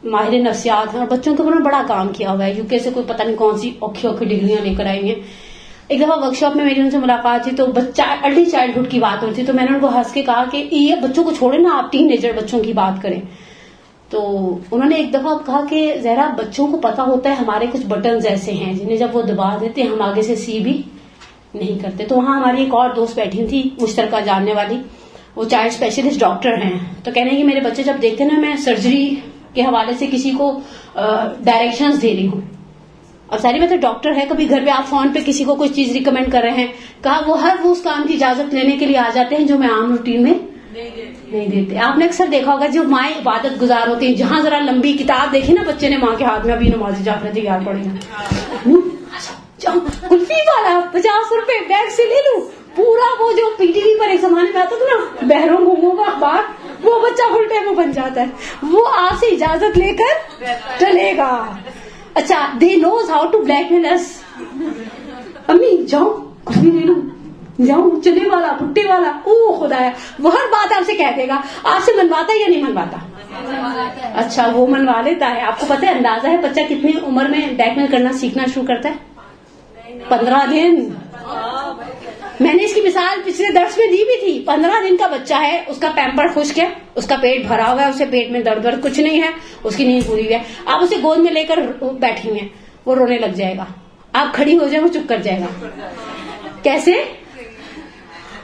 ماہر نفسیات ہیں اور بچوں کے اوپر بڑا کام کیا ہوا ہے. یو کے سے کوئی پتہ نہیں کون سی اوکھی ڈگریاں لے کر آئی ہیں. ایک دفعہ ورک شاپ میں میری ان سے ملاقات تھی تو بچہ ارلی چائلڈہڈ کی بات ہو رہی تھی. تو میں نے ان کو ہنس کے کہا کہ یہ بچوں کو چھوڑے نا، آپ ٹین ایجر بچوں کی بات کریں. تو انہوں نے ایک دفعہ کہا کہ زہرا بچوں کو پتا ہوتا ہے ہمارے کچھ بٹنز ایسے ہیں جنہیں جب وہ دبا دیتے ہم آگے سے سی بھی نہیں کرتے. تو وہاں ہماری ایک اور دوست بیٹھی تھی مشترکہ جاننے والی، وہ چائلڈ اسپیشلسٹ ڈاکٹر ہیں. تو کہنے کہ میرے بچے جب دیکھتے نا میں سرجری کے حوالے سے کسی کو ڈائریکشنز دے رہی ہوں، اب ساری بات ہے ڈاکٹر ہے، کبھی گھر پہ آپ فون پہ کسی کو کوئی چیز ریکمینڈ کر رہے ہیں، کہا وہ ہر اس کام کی اجازت لینے کے لیے آ جاتے ہیں جو میں عام روٹین میں نہیں دیتے. آپ نے اکثر دیکھا ہوگا جو مائیں عبادت گزار ہوتی ہیں، جہاں ذرا لمبی کتاب دیکھی نا بچے نے ماں کے ہاتھ میں، ابھی نماز جعفر تیار پڑی کلفی والا 50 روپے بیگ سے لے لوں، پورا وہ جو پی ٹی وی پر ایک زمانے میں آتا تھا نا بہروں گھوموں کا اخبار، وہ بچہ فل ٹائم میں بن جاتا ہے، وہ آپ سے اجازت لے کر چلے گا. اچھا دے نوز ہاؤ ٹو بلیک میل اس. امی جاؤ کچھ بھی لے لوں، جاؤ چنے والا بھٹے والا، او خدایا وہ ہر بات آپ سے کہہ دے گا. آپ سے منواتا ہے یا نہیں منواتا؟ اچھا وہ منوا لیتا ہے. آپ کو پتہ ہے اندازہ ہے بچہ کتنی عمر میں بلیک میل کرنا سیکھنا شروع کرتا ہے؟ 15 دن. میں نے اس کی مثال پچھلے درس میں دی بھی تھی. 15 دن کا بچہ ہے، اس کا پیمپر خشک ہے، اس کا پیٹ بھرا ہوا ہے، اسے پیٹ میں درد کچھ نہیں ہے، اس کی نیند پوری ہوئی ہے. آپ اسے گود میں لے کر بیٹھی ہیں، وہ رونے لگ جائے گا. آپ کھڑی ہو جائے وہ چپ کر جائے گا. کیسے؟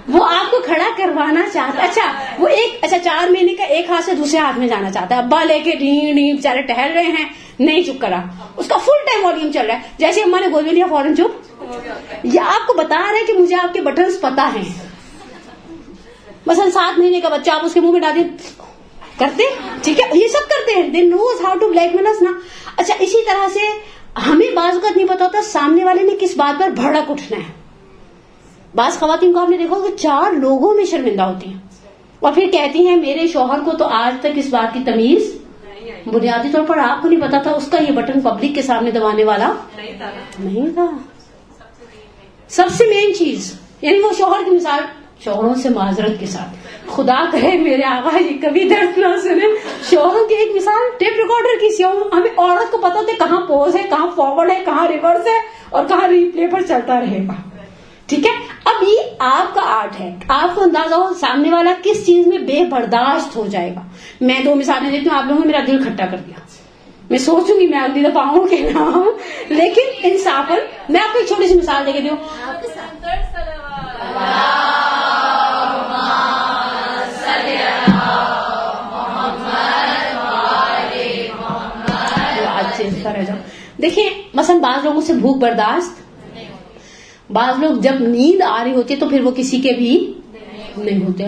وہ آپ کو کھڑا کروانا چاہتا ہے. اچھا وہ 4 مہینے کا ایک ہاتھ سے دوسرے ہاتھ میں جانا چاہتا ہے. ابا لے کے بیچارے ٹہل رہے ہیں، نہیں چپ کرا، اس کا فل ٹائم والیوم چل رہا ہے. جیسے اماں نے گود میں لیا فوراً چپ. یہ آپ کو بتا رہے کہ مجھے آپ کے بٹنز پتا ہیں. مثلا 7 مہینے کا بچہ آپ اس کے منہ میں ڈال دیں کرتے، ٹھیک ہے یہ سب کرتے ہیں. دے نوز ہاؤ ٹو بلیک میل اس نا. اچھا اسی طرح سے ہمیں بعض اوقات نہیں پتا ہوتا سامنے والے نے کس بات پر بھڑک اٹھنا ہے. بعض خواتین کو آپ نے دیکھا ہوگا 4 لوگوں میں شرمندہ ہوتی ہیں اور پھر کہتی ہیں میرے شوہر کو تو آج تک اس بات کی تمیز، بنیادی طور پر آپ کو نہیں پتا تھا اس کا یہ بٹن پبلک کے سامنے دبانے والا نہیں تھا. سب سے مین چیز یعنی وہ شوہر کی مثال، شوہروں سے معذرت کے ساتھ خدا کرے میرے آقا یہ کبھی درد نہ سنے. شوہروں کی ایک مثال ٹیپ ریکارڈر کی سی. ہمیں عورت کو پتا ہوتا ہے کہاں پوز ہے، کہاں فارورڈ ہے، کہاں ریورس ہے اور کہاں ریپلے پر چلتا رہے گا. ٹھیک ہے اب یہ آپ کا آرٹ ہے. آپ کو اندازہ ہو سامنے والا کس چیز میں بے برداشت ہو جائے گا. میں 2 مثالیں دیتی ہوں، آپ لوگوں نے میرا دل کھٹا کر دیا. میں سوچوں گی میں اگلی دفعہ آؤں کہ نہ آؤں، لیکن انصافاً میں آپ کو ایک چھوٹی سی مثال دے کے دوں. دیکھیں مثلا بعض لوگوں سے بھوک برداشت، بعض لوگ جب نیند آ رہی ہوتی ہے تو پھر وہ کسی کے بھی نہیں ہوتے.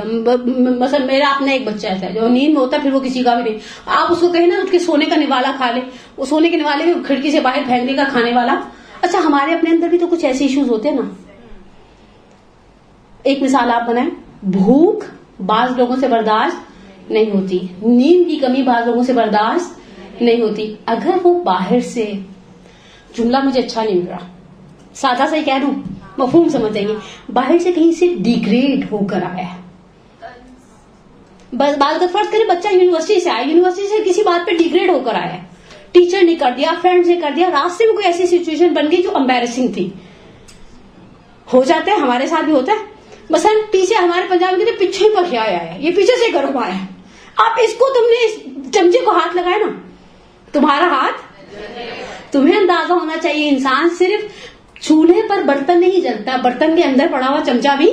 مثلا میرا اپنا ایک بچہ ایسا ہے جو نیند میں ہوتا ہے پھر وہ کسی کا بھی نہیں. آپ اس کو کہیں نا اٹھ کے سونے کا نوالا کھا لے، وہ سونے کے نوالے میں کھڑکی سے باہر پھینکنے کا کھانے والا. اچھا ہمارے اپنے اندر بھی تو کچھ ایسے ایشوز ہوتے ہیں نا. ایک مثال آپ بنائیں، بھوک بعض لوگوں سے برداشت نہیں ہوتی، نیند کی کمی بعض لوگوں سے برداشت نہیں ہوتی. اگر وہ باہر سے، جملہ مجھے اچھا نہیں مل رہا، سادہ سا ہی کہہ دوں مفہوم سمجھ جائیں گے، باہر سے کہیں سے ڈیگریڈ ہو کر آیا ہے. بس بات فرض کریں بچہ یونیورسٹی سے آیا، یونیورسٹی سے کسی بات پہ ڈیگریڈ ہو کر آیا ہے، ٹیچر نے کر دیا، فرینڈ نے کر دیا، راستے میں کوئی ایسی سچویشن بن گئی جو امبیرسنگ تھی. ہو جاتا ہے، ہمارے ساتھ بھی ہوتا ہے. مثلا پیچھے ہمارے پنجاب میں کہتے پیچھے پر کیا آیا ہے، یہ پیچھے سے گرم آیا ہے. آپ اس کو تم نے اس چمچے کو ہاتھ لگایا نا، تمہارا ہاتھ، تمہیں اندازہ ہونا چاہیے انسان صرف چولہے پر برتن نہیں جلتا، برتن کے اندر پڑا ہوا چمچہ بھی.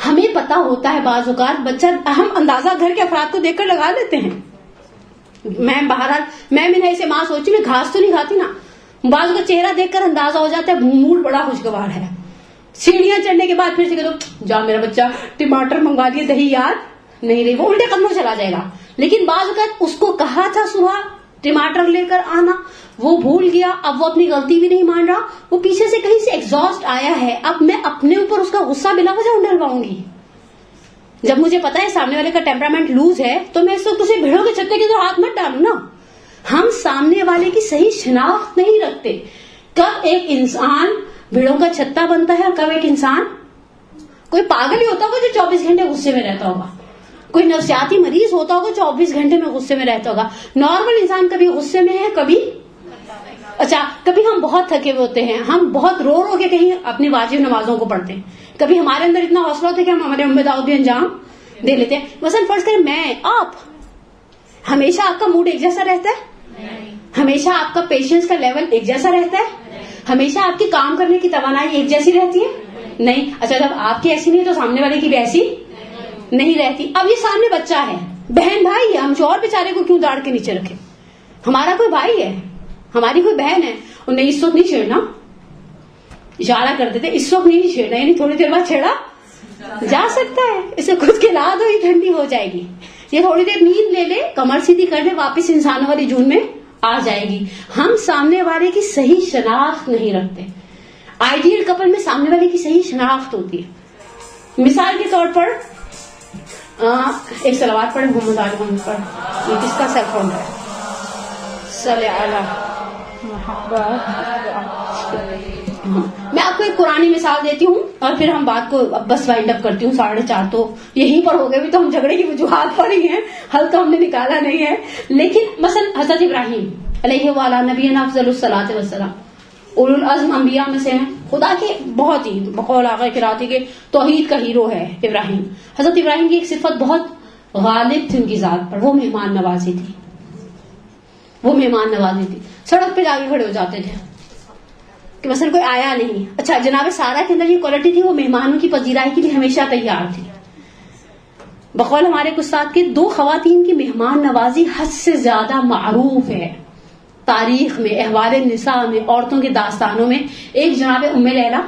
ہمیں پتا ہوتا ہے بعض اوقات بچہ، ہم اندازہ گھر کے افراد کو دیکھ کر لگا لیتے ہیں. میں بہرحال میں نے ایسے ماں سوچی میں گھاس تو نہیں کھاتی نا، بعض کا چہرہ دیکھ کر اندازہ ہو جاتا ہے موڈ بڑا خوشگوار ہے. سیڑھیاں چڑھنے کے بعد پھر سے کہہ دو جا میرا بچہ ٹماٹر منگوا دیے، دہی یاد نہیں رہی، وہ الٹے قدموں چلا جائے گا. لیکن بعض اوقات اس کو کہا تھا صبح ٹماٹر لے کر آنا، وہ بھول گیا، اب وہ اپنی غلطی بھی نہیں مان رہا، وہ پیچھے سے کہیں سے ایگزاسٹ آیا ہے، اب میں اپنے اوپر اس کا غصہ بلا وجہ ڈلواؤں گی؟ جب مجھے پتا ہے سامنے والے کا ٹیمپرامنٹ لوز ہے تو میں اس وقت اسے بھیڑوں کے چھتے کی طرح ہاتھ مت ڈالوں نا. ہم سامنے والے کی صحیح شناخت نہیں رکھتے. کب ایک انسان بھیڑوں کا چھتا بنتا ہے اور کب ایک انسان، کوئی پاگل ہی ہوتا ہوگا جو 24 گھنٹے غصے میں رہتا ہوگا، کوئی نفسیاتی مریض ہوتا ہوگا 24 گھنٹے میں غصے میں رہتا ہوگا. نارمل انسان کبھی غصے میں ہے، کبھی کبھی ہم بہت تھکے ہوئے ہوتے ہیں، ہم بہت رو رو کے کہیں اپنی واجب نمازوں کو پڑھتے ہیں، کبھی ہمارے اندر اتنا حوصلہ ہوتا ہے کہ ہم ہمارے ام داؤد بھی انجام دے لیتے ہیں. مثلا فرض کریں میں آپ، ہمیشہ آپ کا موڈ ایک جیسا رہتا ہے؟ ہمیشہ آپ کا پیشنس کا لیول ایک جیسا رہتا ہے؟ ہمیشہ آپ کی کام کرنے کی توانائی ایک جیسی رہتی ہے؟ نہیں. اچھا جب آپ کی ایسی نہیں تو سامنے والے کی بھی ایسی نہیں رہتی. اب یہ سامنے بچہ ہے، بہن بھائی ہے، ہم چور بیچارے کو کیوں داڑ کے نیچے رکھے؟ ہمارا کوئی بھائی ہے، ہماری کوئی بہن ہے، انہیں اس وقت نہیں چھیڑنا، اشارہ کر دیتے اس وقت نہیں چھیڑنا، یعنی تھوڑی دیر بعد چھیڑا جا سکتا ہے، اسے خود کے لا دو، یہ ٹھنڈی ہو جائے گی. یہ تھوڑی دیر نیند لے لے، کمر سیدھی کر لے، واپس انسانوں والی جون میں آ جائے گی. ہم سامنے والے کی صحیح شناخت نہیں رکھتے. آئیڈیل کپل میں سامنے والے کی صحیح شناخت ہوتی ہے. مثال کے طور پر ایک صلوات پڑھے محمد علی محمد پر. یہ کس کا سیل فون ہے؟ صلی اللہ. میں آپ کو ایک قرآنی مثال دیتی ہوں اور پھر ہم بات کو بس وائنڈ اپ کرتی ہوں. 4:30 تو یہیں پر ہو گئے، بھی تو ہم جھگڑے کی وجوہات پر ہی ہیں، حل تو ہم نے نکالا نہیں ہے. لیکن مثلا حضرت ابراہیم علیہ وعلی نبینا افضل الصلاۃ والسلام اولو العزم انبیاء میں سے ہیں، خدا کے بہت ہی بقول آقا قراتی کے توحید کا ہیرو ہے ابراہیم. حضرت ابراہیم کی ایک صفت بہت غالب تھی ان کی ذات پر، وہ مہمان نوازی تھی. وہ مہمان نوازی تھی. سڑک پہ جا کے کھڑے ہو جاتے تھے کہ مثلا کوئی آیا نہیں. اچھا جناب سارا کے اندر یہ کوالٹی تھی، وہ مہمانوں کی پذیرائی کے لیے ہمیشہ تیار تھی. بقول ہمارے استاد کے 2 خواتین کی مہمان نوازی حد سے زیادہ معروف ہے تاریخ میں، احوال نساء میں، عورتوں کے داستانوں میں. ایک جناب ام لیلہ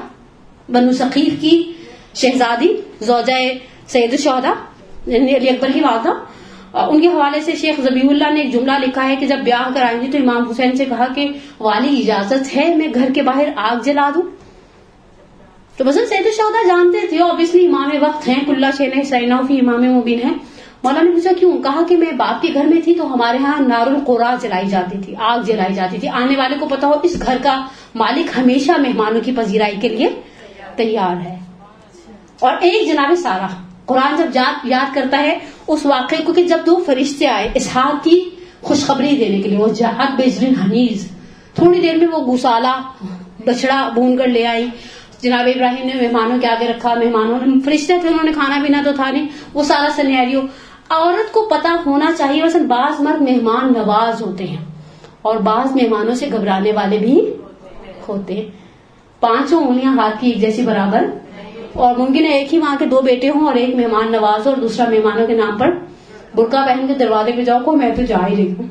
بنو ثقیف کی شہزادی، زوجہ سید الشہداء علی اکبر کی والدہ، ان کے حوالے سے شیخ ذبیح اللہ نے ایک جملہ لکھا ہے کہ جب بیاہ کر آئی تھی تو امام حسین سے کہا کہ والی اجازت ہے میں گھر کے باہر آگ جلا دوں؟ تو مثلا سید الشہداء جانتے تھے اوبیسلی امام وقت ہیں، کلّا شین سینا فی امام مبین ہے. مولا نے پوچھا کیوں؟ کہا کہ میں باپ کے گھر میں تھی تو ہمارے ہاں نار القرا جلائی جاتی تھی، آگ جلائی جاتی تھی. آنے والے کو پتا ہو اس گھر کا مالک ہمیشہ مہمانوں کی پذیرائی کے لیے تیار ہے. اور ایک جناب سارہ، قرآن جب یاد کرتا ہے اس واقعے کو کہ جب 2 فرشتے آئے اسحاق کی خوشخبری دینے کے لیے، وہ جہاد بجرن حنیز، تھوڑی دیر میں وہ گوسالہ بچڑا بھون کر لے آئی. جناب ابراہیم نے مہمانوں کے آگے رکھا، مہمانوں نے، فرشتے تھے انہوں نے کھانا پینا تو تھا نہیں، وہ سارا سینیریو. عورت کو پتا ہونا چاہیے مثلا بعض مرد مہمان نواز ہوتے ہیں اور بعض مہمانوں سے گھبرانے والے بھی ہوتے ہیں. 5 انگلیاں ہاتھ کی ایک جیسی برابر، اور ممکن ہے ایک ہی ماں کے 2 بیٹے ہوں اور ایک مہمان نواز ہو اور دوسرا مہمانوں کے نام پر برقع پہن کے دروازے پہ جاؤ کو میں تو جا ہی رہی ہوں.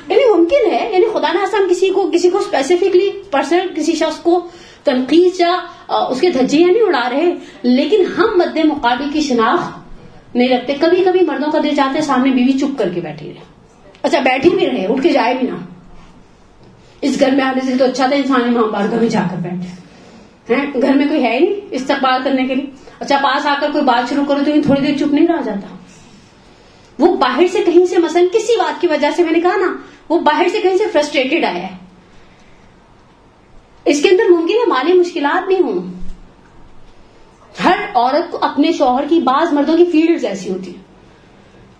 یعنی ممکن ہے، یعنی خدا نہ خواستہ ہم کسی کو اسپیسیفکلی پرسنل کسی شخص کو تنقید یا اس کے دھجیاں نہیں اڑا رہے، لیکن ہم مد مقابل کی شناخت نہیں رکھتے. کبھی کبھی مردوں کا دل چاہتے سامنے بیوی چپ کر کے بیٹھی رہے. اچھا بیٹھی بھی رہے، اٹھ کے جائے بھی نہ. اس گھر میں آنے سے تو اچھا تھا انسان ماں باپ گھر میں جا کر بیٹھے ہیں، گھر میں کوئی ہے نہیں استقبال کرنے کے لیے. اچھا پاس آ کر کوئی بات شروع کرو تو تھوڑی دیر چپ نہیں رہ جاتا. وہ باہر سے کہیں سے مثلا کسی بات کی وجہ سے، میں نے کہا نا، وہ باہر سے کہیں سے فرسٹریٹڈ آیا ہے. اس کے اندر ممکن ہے مالی مشکلات بھی ہوں. ہر عورت کو اپنے شوہر کی، بعض مردوں کی فیلڈز ایسی ہوتی ہیں.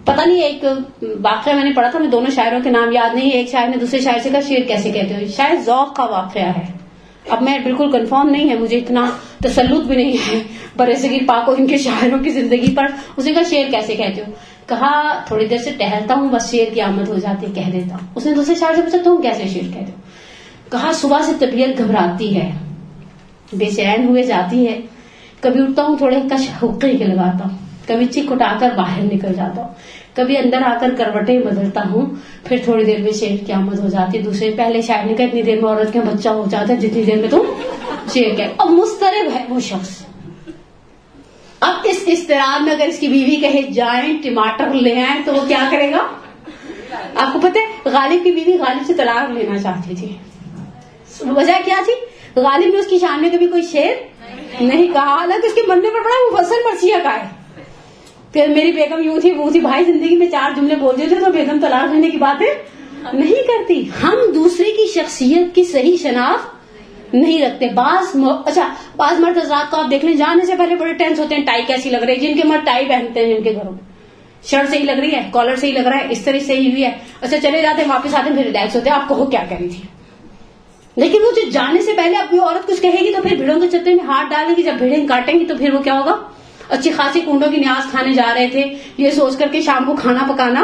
پتہ نہیں ایک واقعہ میں نے پڑھا تھا، میں دونوں شاعروں کے نام یاد نہیں. ایک شاعر نے دوسرے شاعر سے کہا شعر کیسے کہتے ہو؟ شاید ذوق کا واقعہ ہے، اب میں بالکل کنفرم نہیں ہے، مجھے اتنا تسلط بھی نہیں ہے برصغیر پاک و ان کے شاعروں کی زندگی پر. اس نے کہا شعر کیسے کہتے ہو؟ کہا تھوڑی دیر سے ٹہلتا ہوں بس شعر کی آمد ہو جاتی کہہ دیتا ہوں. اس نے دوسرے شاعر سے پوچھا تم کیسے شعر کہتے ہو؟ کہا صبح سے طبیعت گھبراتی ہے، بے چین ہوئے جاتی ہے، کبھی اٹھتا ہوں تھوڑے کش حقے کے لگاتا ہوں، کبھی چک اٹھا کر باہر نکل جاتا ہوں، کبھی اندر آ کر کروٹیں بدلتا ہوں، پھر تھوڑی دیر میں شعر کی آمد ہو جاتی ہے. دوسرے پہلے شاعر نے کہا اتنی دیر میں عورت کا بچہ ہو جاتا ہے جتنی دیر میں تم شعر کہتے. اب مضطرب ہے وہ شخص. اب اس اضطراب میں اگر اس کی بیوی کہے جائیں ٹماٹر لے آئیں تو وہ کیا کرے گا؟ آپ کو پتہ ہے غالب کی بیوی غالب سے طلاق لینا چاہتی تھی. وجہ کیا تھی؟ غالب نے اس کی شان میں کبھی کوئی شعر نہیں کہا، حالانکہ اس کے مرنے پر بڑا مفصل مرثیہ کا ہے. پھر میری بیگم یوں تھی وہ تھی، بھائی زندگی میں 4 جملے بول دیتے تو بیگم طلاق لینے کی باتیں نہیں کرتی. ہم دوسرے کی شخصیت کی صحیح شناخت نہیں رکھتے. بعض مرد حضرات کو آپ دیکھ لیں جانے سے پہلے بڑے ٹینس ہوتے ہیں، ٹائی کیسی لگ رہی ہے. جن کے مرد ٹائی پہنتے ہیں جن کے گھروں میں، شرٹ صحیح لگ رہی ہے، کالر صحیح لگ رہا ہے، استری صحیح ہوئی ہے، اچھا چلے جاتے ہیں واپس آتے ہیں پھر ریلیکس ہوتے ہیں. آپ کہو کیا کری تھی. لیکن وہ جو جانے سے پہلے اپنی عورت کچھ کہے گی تو پھر بھیڑوں کے چتے میں ہاتھ ڈالے گی. جب بھیڑیں کاٹیں گی تو پھر وہ کیا ہوگا؟ اچھی خاصی کنڈوں کی نیاز کھانے جا رہے تھے یہ سوچ کر کے شام کو کھانا پکانا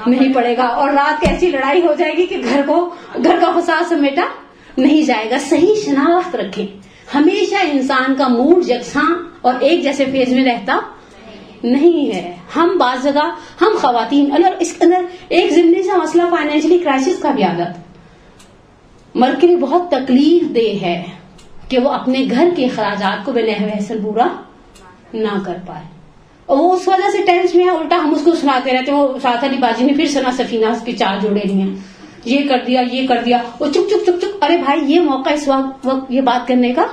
نہیں پڑے گا، اور رات کیسی لڑائی ہو جائے گی کہ گھر کا فساد سمیٹا نہیں جائے گا. صحیح شناخت رکھیں. ہمیشہ انسان کا موڈ یکساں اور ایک جیسے فیز میں رہتا نہیں ہے. ہم بعض جگہ ہم خواتین اس کے اندر ایک ضمنی سا مسئلہ فائنینشلی کرائسس کا بھی آتا. مرد کے لیے بہت تکلیف دہ ہے کہ وہ اپنے گھر کے اخراجات کو بنحو حسن پورا نہ کر پائے، اور وہ اس وجہ سے ٹینس میں ہے. الٹا ہم اس کو سناتے رہتے ہیں وہ ساتھ علی باجی نے پھر سنا سفینہ کی 4 جوڑے لیے ہیں، یہ کر دیا یہ کر دیا. وہ چک چک چک چک. ارے بھائی یہ موقع اس وقت یہ بات کرنے کا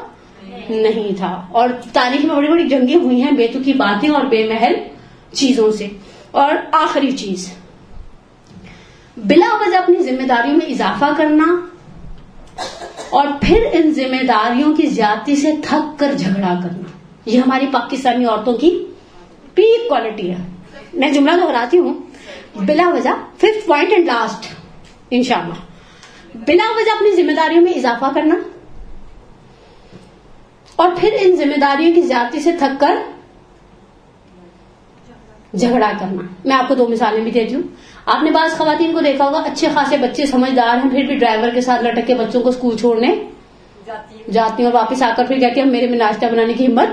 نہیں تھا. اور تاریخ میں بڑی بڑی جنگیں ہوئی ہیں بے تکی باتیں اور بے محل چیزوں سے. اور آخری چیز، بلا وجہ اپنی ذمہ داریوں میں اضافہ کرنا اور پھر ان ذمہ داریوں کی زیادتی سے تھک کر جھگڑا کرنا، یہ ہماری پاکستانی عورتوں کی پیک کوالٹی ہے. میں جملہ دہراتی ہوں، بلا وجہ 5th پوائنٹ اینڈ لاسٹ انشاءاللہ، بلا وجہ اپنی ذمہ داریوں میں اضافہ کرنا اور پھر ان ذمہ داریوں کی زیادتی سے تھک کر جھگڑا کرنا. میں آپ کو 2 مثالیں بھی دیتی ہوں. آپ نے بعض خواتین کو دیکھا ہوگا اچھے خاصے بچے سمجھدار ہیں پھر بھی ڈرائیور کے ساتھ لٹک کے بچوں کو اسکول چھوڑنے جاتی ہیں اور واپس آ کر پھر کہتی ہیں میرے میں ناشتہ بنانے کی ہمت.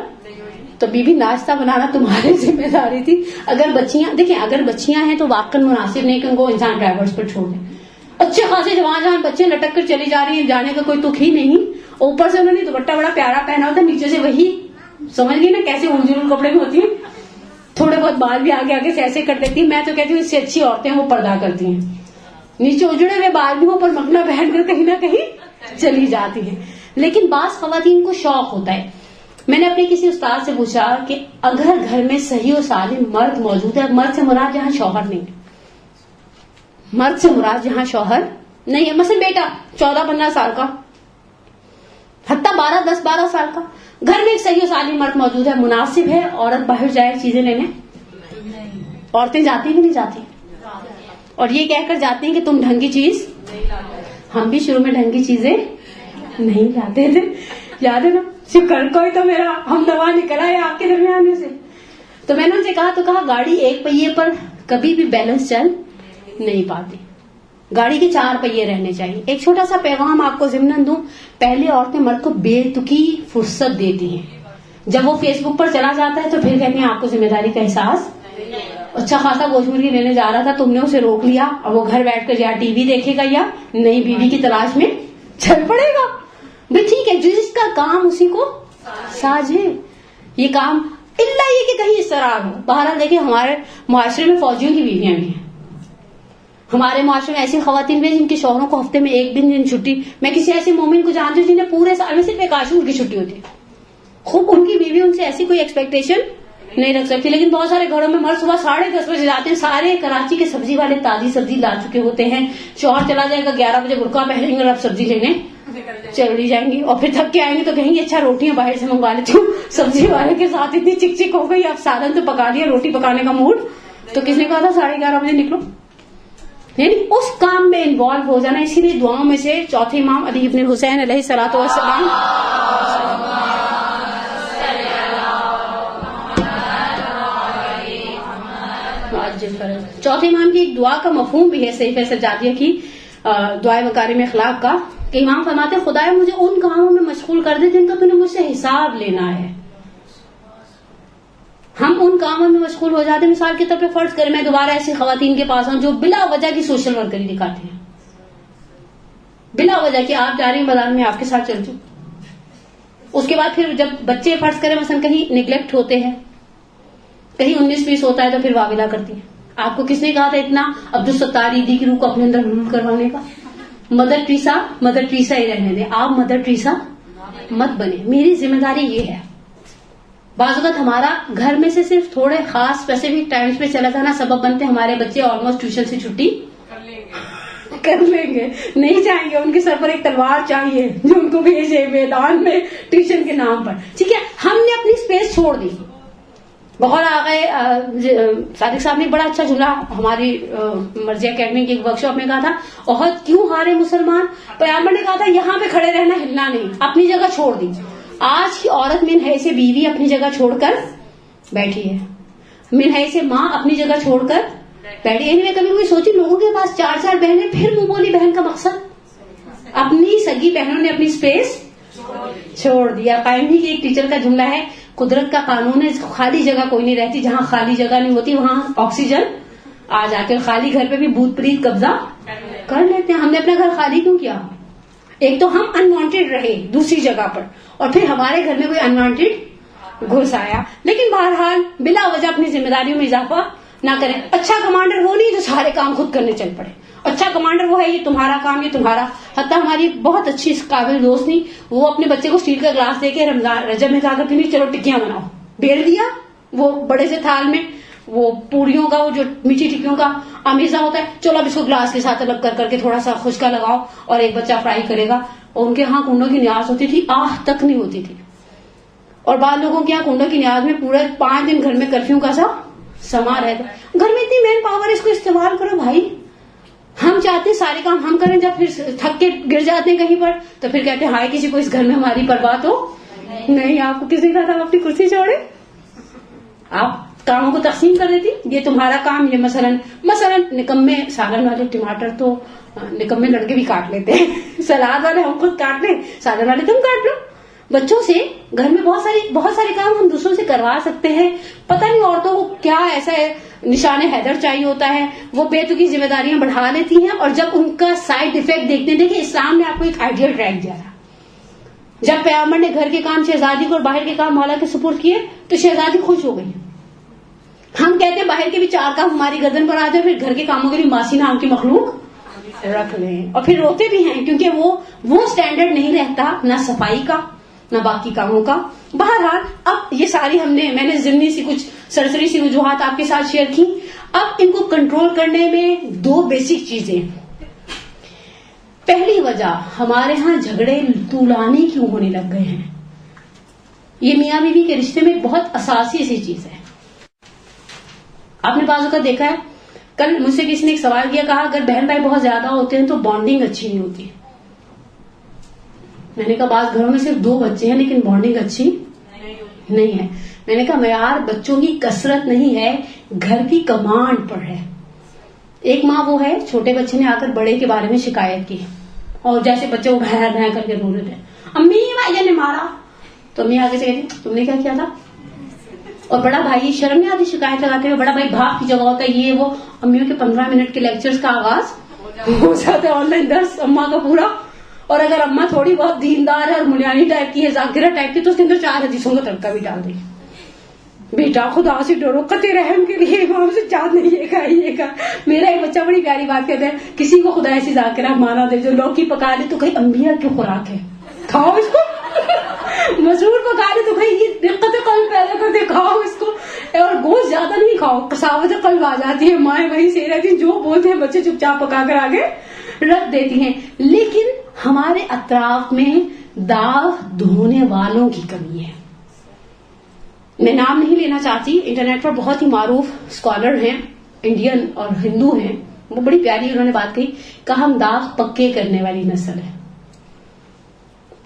تو بیوی ناشتہ بنانا تمہاری ذمہ داری تھی. اگر بچیاں ہیں تو واقعی مناسب نہیں کہ ان کو انسان ڈرائیورز پر چھوڑ دے. اچھے خاصے جوان بچے لٹک کر چلی جا رہی ہیں، جانے کا کوئی تک ہی نہیں. اوپر سے انہوں نے دوپٹہ بڑا پیارا پہنا ہوتا ہے، نیچے سے وہی سمجھ گئی نا کیسے اونجل کپڑے میں ہوتی ہیں، تھوڑے بہت بال بھی آگے سے ایسے کر دیتی ہیں. میں تو کہتی ہوں اس سے اچھی عورتیں وہ پردہ کرتی ہیں، نیچے اجڑے ہوئے بال بھی پر مکنا پہن کر کہیں نہ کہیں چلی جاتی ہیں. لیکن بعض خواتین کو شوق ہوتا ہے. میں نے اپنے کسی استاد سے پوچھا کہ اگر گھر میں صحیح و سالم مرد موجود ہے، مرد سے مراد جہاں شوہر نہیں، مرد سے مراد جہاں شوہر نہیں ہے، مثلا بیٹا 14-15 سال کا، حتیٰ 10-12 سال کا، گھر میں ایک صحیح و سالم مرد موجود ہے، مناسب ہے عورت باہر جائے چیزیں لینے؟ عورتیں جاتی کہ نہیں جاتی؟ اور یہ کہہ کر جاتی ہیں کہ تم ڈھنگ کی چیز، ہم بھی شروع میں ڈھنگ کی چیزیں نہیں لاتے تھے، یاد ہے نا؟ شکر کوئی تو میرا ہم دوا نکلا ہے آپ کے درمیان میں سے. تو میں نے ان سے کہا گاڑی ایک پہیے پر کبھی بھی بیلنس چل نہیں پاتی، گاڑی کے 4 پہیے رہنے چاہیے. ایک چھوٹا سا پیغام آپ کو ضمن دوں، پہلے عورتیں مرد کو بے تکی فرصت دیتی ہیں، جب وہ فیس بک پر چلا جاتا ہے تو پھر کہتے ہیں آپ کو ذمہ داری کا احساس. اچھا خاصا گوشت مرغی لینے جا رہا تھا، تم نے اسے روک لیا اور وہ گھر بیٹھ کر یا ٹی وی دیکھے گا یا نئی بیوی کی تلاش میں چل پڑے گا. بھائی ٹھیک ہے، جس کا کام اسی کو ساج ہے یہ کام، اللہ یہ کہ کہیں اس طرح ہو. بہرحال دیکھیں ہمارے معاشرے میں فوجیوں کی بیویاں بھی ہیں، ہمارے معاشرے میں ایسی خواتین بھی جن کے شوہروں کو ہفتے میں 1 دن چھٹی. میں کسی ایسے مومن کو جانتی ہوں جنہیں پورے سال میں صرف 1 آشور کی چھٹی ہوتی ہے. خوب ان کی بیوی ان سے ایسی کوئی ایکسپیکٹیشن نہیں رکھ سکتی. لیکن بہت سارے گھروں میں مرد صبح 10:30 بجے جاتے ہیں، سارے کراچی کے سبزی والے تازی سبزی لا چکے ہوتے ہیں. شوہر چلا جائے گا 11 بجے، برقع پہنیں گے اور اب سبزی لینے چلی جائیں گی، اور پھر تھک کے آئیں گے تو کہیں گے اچھا روٹیاں باہر سے منگوا لیتی ہوں. سبزی والے کے ساتھ اتنی چک چک ہو گئی، اب سالن تو پکا دیا، روٹی پکانے کا موڈ تو کس نے کہا تھا 11:30 بجے نکلو. یعنی اس کام میں انوالو ہو جانا. اسی لیے دعاؤں میں سے چوتھے امام علی ابن حسین علیہ الصلوۃ والسلام چوتھے امام کی ایک دعا کا مفہوم بھی ہے صحیفہ سجادیہ کی دعائے مکارم اخلاق کا، کہ امام فرماتے خدایا مجھے ان کاموں میں مشغول کر دے جن کا تو نے مجھ سے حساب لینا ہے. ہم ان کاموں میں مشغول ہو جاتے ہیں. مثال کے طور پہ فرض کریں میں دوبارہ ایسی خواتین کے پاس ہوں جو بلا وجہ کی سوشل ورکری دکھاتی ہیں، بلا وجہ کہ آپ جا رہی ہیں بازار میں آپ کے ساتھ چلتی ہوں. اس کے بعد پھر جب بچے فرض کریں مثلا کہیں نیگلیکٹ ہوتے ہیں، کہیں 19-20 ہوتا ہے تو پھر واویلا کرتی ہیں. آپ کو کس نے کہا تھا اتنا عبدالستار ایدی کی روح کو اپنے اندر حلول کروانے کا؟ مدر ٹریسا ہی رہنے دیں، آپ مدر ٹریسا مت بنے. میری ذمہ داری یہ ہے. بعض اوقات ہمارا گھر میں سے صرف تھوڑے خاص اسپیسیفک ٹائمز پہ چلا جانا سبب بنتے ہمارے بچے آلموسٹ ٹیوشن سے چھٹی کر لیں گے، نہیں جائیں گے. ان کے سر پر ایک تلوار چاہیے جو ان کو بھیجے میدان میں ٹیوشن کے نام پر. ٹھیک ہے، ہم نے اپنی اسپیس چھوڑ دی. بہت آ گئے. صادق صاحب نے بڑا اچھا جملہ ہماری مرضی اکیڈمی کی ایک ورک شاپ میں کہا تھا، احد کیوں ہارے مسلمان؟ پیغمبر نے کہا تھا یہاں پہ کھڑے رہنا، ہلنا نہیں، اپنی جگہ چھوڑ دی. آج کی عورت من ہے سے بیوی اپنی جگہ چھوڑ کر بیٹھی ہے، من ہے سے ماں اپنی جگہ چھوڑ کر بیٹھی. میں کبھی کوئی سوچی لوگوں کے پاس 4 بہنیں، پھر منہ بولی بہن کا مقصد اپنی سگی بہنوں نے اپنی اسپیس چھوڑ دیا. قائمی کی ایک ٹیچر کا جملہ ہے، قدرت کا قانون ہے خالی جگہ کوئی نہیں رہتی، جہاں خالی جگہ نہیں ہوتی وہاں آکسیجن آ جاتے، اور خالی گھر پہ بھی بھوت پریت قبضہ کر لیتے ہیں. ہم نے اپنا گھر خالی کیوں کیا؟ ایک تو ہم انوانٹیڈ رہے دوسری جگہ پر، اور پھر ہمارے گھر میں کوئی انوانٹیڈ گھس آیا. لیکن بہرحال بلا وجہ اپنی ذمہ داریوں میں اضافہ نہ کریں. اچھا کمانڈر وہ نہیں جو سارے کام خود کرنے چل پڑے. اچھا کمانڈر وہ ہے یہ تمہارا کام، یہ تمہارا. حتیٰ ہماری بہت اچھی قابل دوست نہیں، وہ اپنے بچے کو اسٹیل کا گلاس دے کے رمضان رجب میں کہا کرتی نہیں چلو ٹکیاں بناؤ، بیل دیا وہ بڑے سے تھال میں، وہ پوڑیوں کا وہ جو میٹھی ٹکیوں کا امیزہ ہوتا ہے، چلو اب اس کو گلاس کے ساتھ الگ کر کے تھوڑا سا خشکا لگاؤ اور ایک بچہ فرائی کرے گا. اور ان کے ہاں کنڈوں کی نیاز ہوتی تھی، آہ تک نہیں ہوتی تھی. اور بعض لوگوں کے یہاں کنڈوں کی نیاز میں پورے 5 دن گھر میں کرفیو کا سا سما رہتا. گھر میں اتنی مین پاور ہے، اس کو استعمال کرو بھائی. ہم چاہتے ہیں سارے کام ہم کریں، جب پھر تھک کے گر جاتے ہیں کہیں پر تو پھر کہتے ہیں ہائے کسی کو اس گھر میں ہماری پرواہ تو نہیں. آپ کو کسی کا تھا اپنی کرسی چھوڑے، آپ کاموں کو تقسیم کر دیتی. یہ تمہارا کام، یہ مثلا نکمے سالن والے ٹماٹر تو نکمے لڑکے بھی کاٹ لیتے ہیں، سلاد والے ہم خود کاٹ لیں، سالن والے تم کاٹ لو. بچوں سے گھر میں بہت سارے کام ہم دوسروں سے کروا سکتے ہیں. پتہ نہیں عورتوں کو کیا ایسا ہے نشان حیدر چاہیے ہوتا ہے، وہ بے تکی ذمہ داریاں بڑھا لیتی ہیں. اور جب ان کا سائڈ افیکٹ دیکھتے ہیں، دیکھیں اسلام نے آپ کو ایک آئیڈیل ٹریک دیا تھا. جب پیغمبر نے گھر کے کام شہزادی کو اور باہر کے کام مولا کے سپرد کیے تو شہزادی خوش ہو گئی. ہم کہتے ہیں باہر کے بھی 4 کام ہماری گردن پر آ جائے، پھر گھر کے کاموں کے لیے ماسی نام کی مخلوق رکھ لیں، اور پھر روتے بھی ہیں کیونکہ وہ اسٹینڈرڈ نہیں رہتا نہ صفائی کا نہ باقی کاموں کا. بہرحال اب یہ ساری میں نے ضمنی سی کچھ سرسری سی وجوہات آپ کے ساتھ شیئر کی. اب ان کو کنٹرول کرنے میں 2 بیسک چیزیں. پہلی وجہ ہمارے ہاں جھگڑے طولانی کیوں ہونے لگ گئے ہیں. یہ میاں بیوی کے رشتے میں بہت اساسی سی چیز ہے. آپ نے بعض اوقات دیکھا ہے، کل مجھ سے کسی نے ایک سوال کیا، کہا اگر بہن بھائی بہت زیادہ ہوتے ہیں تو بانڈنگ اچھی نہیں ہوتی. میں نے کہا بعض گھروں میں صرف 2 بچے ہیں لیکن بانڈنگ اچھی نہیں ہے. میں نے کہا معیار بچوں کی کثرت نہیں ہے، گھر کی کمانڈ پر ہے. ایک ماں وہ ہے، چھوٹے بچے نے آ کر بڑے کے بارے میں شکایت کی اور جیسے بچے کو بھیا بھیا کر کے رو رہے تھے، امی بھائی نے مارا، تو امی آگے سے کہتی تم نے کیا کیا تھا. اور بڑا بھائی شرم نہیں آتی شکایت لگاتے ہوئے، بڑا بھائی بھاگ کی جگہ ہوتا ہے. یہ وہ امیوں کے 15 منٹ کے لیکچرز کا آغاز ہو جاتا ہے، آن لائن درس اماں کا پورا. اور اگر اماں تھوڑی بہت دیندار ہے اور ملیانی ٹائپ کی ہے، ذاکرہ ٹائپ کی، تو اس کے اندر 4 حدیثوں کا تڑکا بھی ڈال دیں. بیٹا خدا سے ڈرو، قطع رحم کے لیے امام سے چاند نہیں یہ کہا یہ کہا. میرا ایک بچہ بڑی پیاری بات کہتا ہے، کسی کو خدا ایسی ذاکرہ مانا دے جو لوکی پکا دے تو کہیں انبیاء کی خوراک ہے، کھاؤ اس کو. مسرور پکا دے تو کہیں یہ دقت قلب پیدا کر دے، کھاؤ اس کو. اور گوشت زیادہ نہیں کھاؤ، قساوت قلب آ جاتی ہے. مائیں وہیں سے رہتی ہیں، جو بولتے ہیں بچے چپ چاپ پکا کر آگے رکھ دیتی ہیں. لیکن ہمارے اطراف میں داغ دھونے والوں کی کمی ہے. میں نام نہیں لینا چاہتی، انٹرنیٹ پر بہت ہی معروف اسکالر ہیں، انڈین اور ہندو ہیں، وہ بڑی پیاری انہوں نے بات کہی، کہا ہم داغ پکے کرنے والی نسل ہے.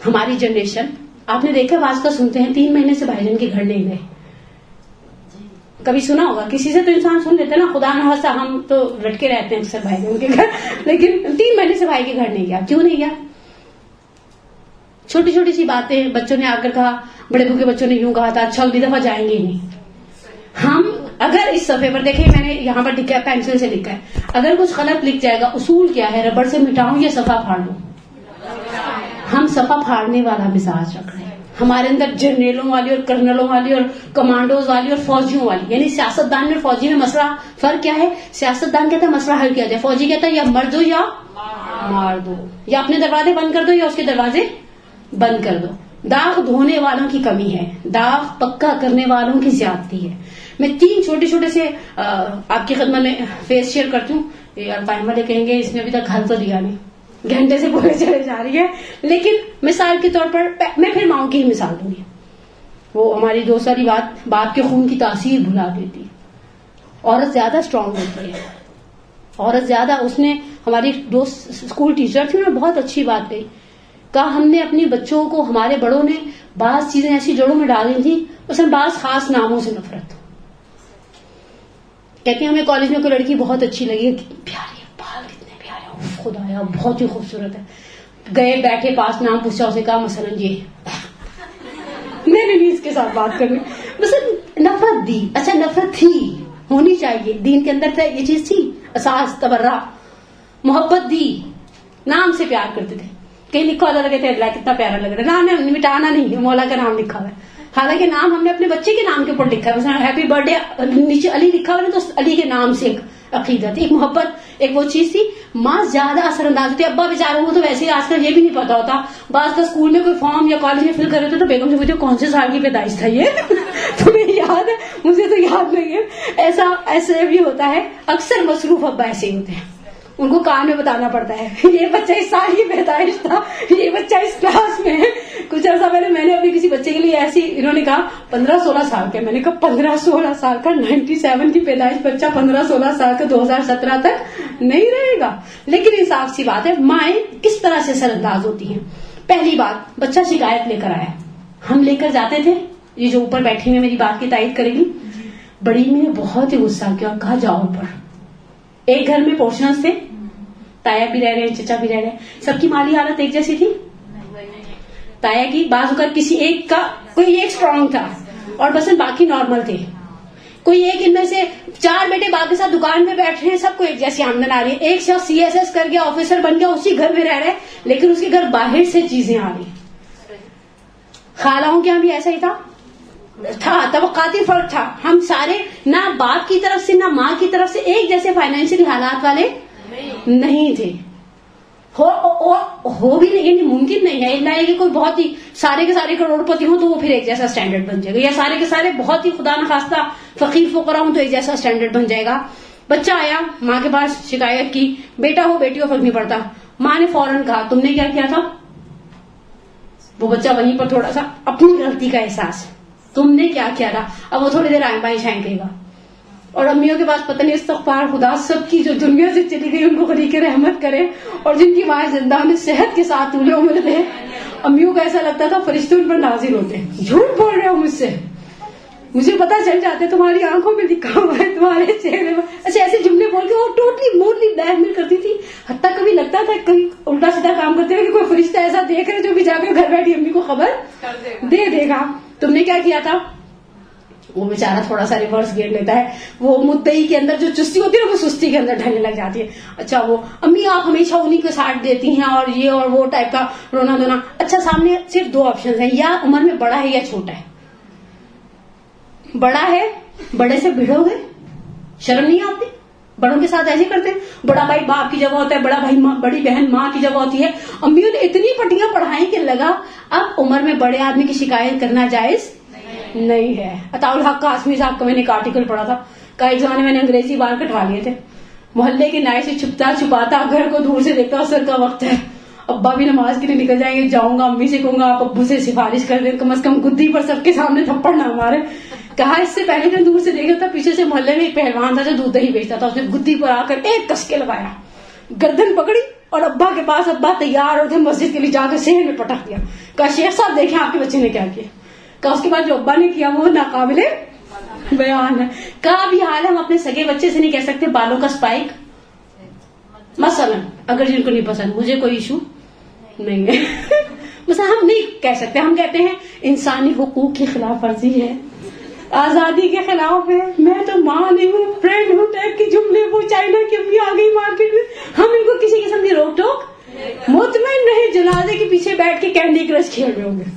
ہماری جنریشن، آپ نے دیکھا بعض کا سنتے ہیں 3 مہینے سے بھائی جان کے گھر نہیں گئے. کبھی سنا ہوگا، کسی سے تو انسان سن لیتے نا، خدا نہ خواستہ ہم تو لٹکے رہتے ہیں اکثر بھائی جان کے گھر، لیکن 3 مہینے سے بھائی کے گھر نہیں گیا. کیوں نہیں گیا؟ چھوٹی چھوٹی سی باتیں، بچوں نے آ کر کہا، بڑے بھوکے بچوں نے یوں کہا تھا، اچھا اگلی دفعہ جائیں گے ہی نہیں. ہم اگر اس صفحے پر دیکھیں، میں نے یہاں پر لکھا ہے، پینسل سے لکھا ہے، اگر کچھ غلط لکھ جائے گا اصول کیا ہے، ربڑ سے مٹاؤں یا صفحہ پھاڑ لوں. ہم صفحہ پھاڑنے والا مزاج رکھ رہے ہیں. ہمارے اندر جنرلوں والی اور کرنلوں والی اور کمانڈوز والی اور فوجیوں والی. یعنی سیاستدان میں فوجی میں مسئلہ فرق کیا ہے؟ سیاستدان کہتا ہے مسئلہ حل کیا جائے, فوجی کہتا ہے یا مر دو یا مار دو, یا اپنے دروازے بند کر دو یا اس کے دروازے بند کر دو. داغ دھونے والوں کی کمی ہے, داغ پکا کرنے والوں کی زیادتی ہے. میں 3 چھوٹے چھوٹے سے آپ کی خدمت میں فیس شیئر کرتی ہوں. یار ٹائم والے کہیں گے اس میں ابھی تک گھر تو دیا نہیں, گھنٹے سے پورے چلے جا رہی ہے, لیکن مثال کے طور پر میں پھر ماؤں کی ہی مثال دوں گی. وہ ہماری دوست والی بات, باپ کے خون کی تاثیر بھلا دیتی. عورت زیادہ اسٹرانگ ہوتی ہے, عورت زیادہ. اس نے ہماری دوست اسکول ٹیچر تھی, انہوں نے بہت اچھی بات کہی. کہا ہم نے اپنی بچوں کو, ہمارے بڑوں نے بعض چیزیں ایسی جڑوں میں ڈالی تھی, اس میں بعض خاص ناموں سے نفرت. کہتے ہیں ہمیں کالج میں کوئی لڑکی بہت اچھی لگی, پیاری ہے, بال کتنے پیارے ہیں, خدایا بہت ہی خوبصورت ہے. گئے بیٹھے پاس, نام پوچھا, اسے کہا مثلا یہ میں نے نہیں اس کے ساتھ بات کرنی. مثلا نفرت دی. اچھا نفرت تھی, ہونی چاہیے, دین کے اندر یہ چیز تھی, اساس تبرہ. محبت دی, نام سے پیار کرتے تھے. کہیں لکھا ہوتا تھا کہتے اللہ کتنا پیارا لگ رہا ہے, نام مٹانا نہیں, مولا کا نام لکھا ہوا ہے. حالانکہ نام ہم نے اپنے بچے کے نام کے اوپر لکھا ہے. مثلا ہیپی برتھ ڈے نیچے علی لکھا ہوا ہے, تو علی کے نام سے ایک عقیدہ تھی, ایک محبت, ایک وہ چیز تھی. ماں زیادہ اثر انداز ہوتی ہے. ابا بیچاروں کو تو ویسے ہی آج کل یہ بھی نہیں پتا ہوتا. بعض کا اسکول میں کوئی فارم یا کالج میں فل کر رہے تھے تو بیگم سے پوچھتے کون سے سال کی پیدائش تھا یہ تمہیں یاد ہے؟ مجھے تو یاد نہیں ہے. ایسا بھی ہوتا ہے. اکثر مصروف ابا ایسے ہی ہوتے ہیں, ان کو کان میں بتانا پڑتا ہے یہ بچہ اس سال کی پیدائش تھا, یہ بچہ اس کلاس میں ہے. کچھ عرصہ پہلے میں نے اپنے کسی بچے کے لیے ایسی, انہوں نے کہا 15-16 سال کا. میں نے کہا 15-16 سال کا, 97 کی پیدائش بچہ 15-16 سال کا 2017 تک نہیں رہے گا. لیکن انصاف سی بات ہے, مائیں کس طرح سے سر انداز ہوتی ہیں. پہلی بات, بچہ شکایت لے کر آیا, ہم لے کر جاتے تھے. یہ جو اوپر بیٹھی ہوئی میری بات کی تائید کرے گی, بڑی میں نے بہت ہی غصہ کیا, کہا جاؤ اوپر. ایک گھر میں پورشنز تھے, تایا بھی رہ رہے ہیں, چچا بھی رہ رہے ہیں. سب کی مالی حالت ایک جیسی تھی. تایا کی بعض اوقات کسی ایک کا کوئی ایک اسٹرانگ تھا اور بس باقی نارمل تھے. کوئی ایک ان میں سے 4 بیٹے باپ کے ساتھ دکان میں بیٹھ رہے ہیں, سب کو ایک جیسی آمدن آ رہی ہے. ایک شخص CSS کر گیا, آفیسر بن گیا, اسی گھر میں رہ رہے, لیکن اس کے گھر باہر سے چیزیں آ رہی. خالہوں کے یہاں بھی ایسا ہی تھا, طبقاتی فرق تھا. ہم سارے نہ باپ کی طرف سے نہ ماں کی طرف سے ایک جیسے فائنینشیلی حالات والے نہیں تھے. ہو بھی نہیں, ممکن نہیں ہے. اللہ کہ کوئی بہت ہی سارے کے سارے کروڑ پتی ہوں تو وہ پھر ایک جیسا اسٹینڈرڈ بن جائے گا, یا سارے کے سارے بہت ہی خدا نخواستہ فقیر فقراء ہوں تو ایک جیسا اسٹینڈرڈ بن جائے گا. بچہ آیا, ماں کے پاس شکایت کی, بیٹا ہو بیٹی ہو فرق نہیں پڑتا. ماں نے فوراً کہا تم نے کیا کیا تھا. وہ بچہ وہیں پر تھوڑا سا اپنی غلطی کا احساس, تم نے کیا کیا تھا. اب وہ تھوڑی دیر آئیں بائیں چھائیں کہے گا, اور امیوں کے پاس پتہ نہیں, استغفار خدا سب کی جو دنیا سے چلی گئی ان کو خلیق رحمت کرے, اور جن کی ماں زندہ انہیں صحت کے ساتھ طول عمر دے. امیوں کو ایسا لگتا تھا فرشتے ان پر نازل ہوتے ہیں. جھوٹ بول رہے ہو مجھ سے, مجھے پتا چل جاتے تمہاری آنکھوں میں لکھا ہوا ہے, تمہارے چہرے میں. اچھا ایسے جملے بول کے وہ ٹوٹلی مورلی بلیک میل کرتی تھی. حتیٰ کبھی لگتا تھا کبھی الٹا سیدھا کام کرتے ہوئے کہ کوئی فرشتہ ایسا دیکھ رہے جو بھی جا کے گھر بیٹھی امی کو خبر دے دے گا. تم نے کیا کیا تھا. وہ بیچارہ تھوڑا سا ریورس گیئر لیتا ہے. وہ مدعی کے اندر جو چستی ہوتی ہے نا, وہ سستی کے اندر ڈھلنے لگ جاتی ہے. اچھا وہ امی آپ ہمیشہ انہیں کو ساتھ دیتی ہیں, اور یہ اور وہ ٹائپ کا رونا دھونا. اچھا سامنے صرف 2 آپشن ہیں, یا عمر میں بڑا ہے یا چھوٹا ہے. بڑا ہے, بڑے سے بھڑو گے, شرم نہیں آتی. بڑوں کے ساتھ ایسے کرتے ہیں. بڑا بھائی باپ کی جگہ ہوتا ہے, بڑا بھائی ماں, بڑی بہن ماں کی جگہ ہوتی ہے. امیوں نے اتنی پٹیاں پڑھائی کہ لگا اب عمر میں بڑے آدمی کی شکایت کرنا جائز نہیں ہے. عطاء الحق قاسمی صاحب کا میں نے ایک آرٹیکل پڑھا تھا, کہ ایک زمانے میں نے انگریزی بال کٹوا لیے تھے. محلے کے نائے سے چھپتا چھپاتا گھر کو دور سے دیکھتا, سر کا وقت ہے, ابا بھی نماز کے لیے نکل جائیں گے, جاؤں گا امی سے کہوں گا آپ ابو سے سفارش کر دیں, کم از کم گدی پر سب کے سامنے تھپڑ نہ مارے. کہا اس سے پہلے جو دور سے دیکھا تھا, پیچھے سے محلے میں ایک پہلوان تھا جو دودھ دہی بیچتا تھا, اس نے گدی پر آ کر ایک کس کے لگایا, گردن پکڑی اور ابا کے پاس, ابا تیار اور تھے مسجد کے لیے, جا کر سہن میں پٹک دیا. کہا شیخ صاحب دیکھیں آپ کے بچے نے کیا کیا. کہا اس کے بعد جو ابا نے کیا وہ ناقابل بیان ہے. کہا بھی حال ہم اپنے سگے بچے سے نہیں کہہ سکتے بالوں کا سپائک مثلا, اگر جن کو نہیں پسند, مجھے کوئی ایشو نہیں ہے. مثلا ہم نہیں کہہ سکتے, ہم کہتے ہیں انسانی حقوق کی خلاف ورزی ہے, آزادی کے خلاف ہے, میں تو ماں نہیں ہوں فرینڈ ہوں ٹائپ کے جملے. وہ چائنا کی امی آ گئی مارکیٹ میں, ہم ان کو کسی قسم کی روک ٹوک مطمئن نہیں, جنازے کے پیچھے بیٹھ کے کینڈی کرش کھیل رہے ہوں گے.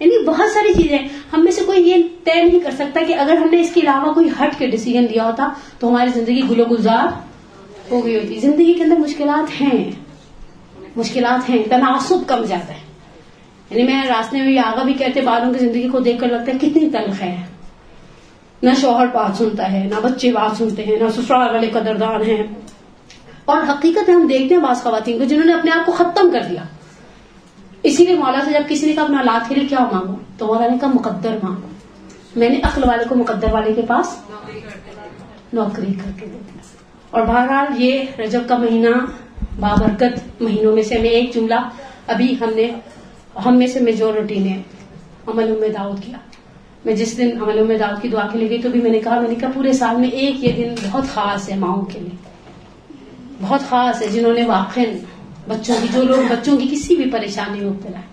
یعنی بہت ساری چیزیں ہم میں سے کوئی یہ طے نہیں کر سکتا کہ اگر ہم نے اس کے علاوہ کوئی ہٹ کے ڈیسیژن لیا ہوتا تو ہماری زندگی گل و گلزار ہو گئی ہوتی. زندگی کے اندر مشکلات ہیں, تناسب کم جاتا ہے. یعنی میں راستے میں آگا بھی کہتے بالوں کی زندگی کو دیکھ کر لگتا ہے کتنی تلخ ہے. نہ شوہر بات سنتا ہے, نہ بچے بات سنتے ہیں, نہ سسرال والے قدردان ہیں. اور حقیقت میں ہم دیکھتے ہیں بعض خواتین کو جنہوں نے اپنے آپ کو ختم کر دیا. اسی لیے مولا سے جب کسی نے کہا اپنا اولاد کے لیے کیا مانگو تو مولا نے کہا مقدر مانگو. میں نے عقل والے کو مقدر والے کے پاس نوکری کر کے دے دیا. اور بہرحال یہ رجب کا مہینہ بابرکت مہینوں میں سے میں ایک جملہ ابھی ہم میں سے میجورٹی نے عمل دعوت کیا. میں جس دن عمل دعوت کی دعا کے لیے گئی تو بھی میں نے کہا پورے سال میں ایک یہ دن بہت خاص ہے ماؤں کے لیے, بہت خاص ہے جنہوں نے واقعی جو لوگ بچوں کی کسی بھی پریشانی میں مبتلا ہے.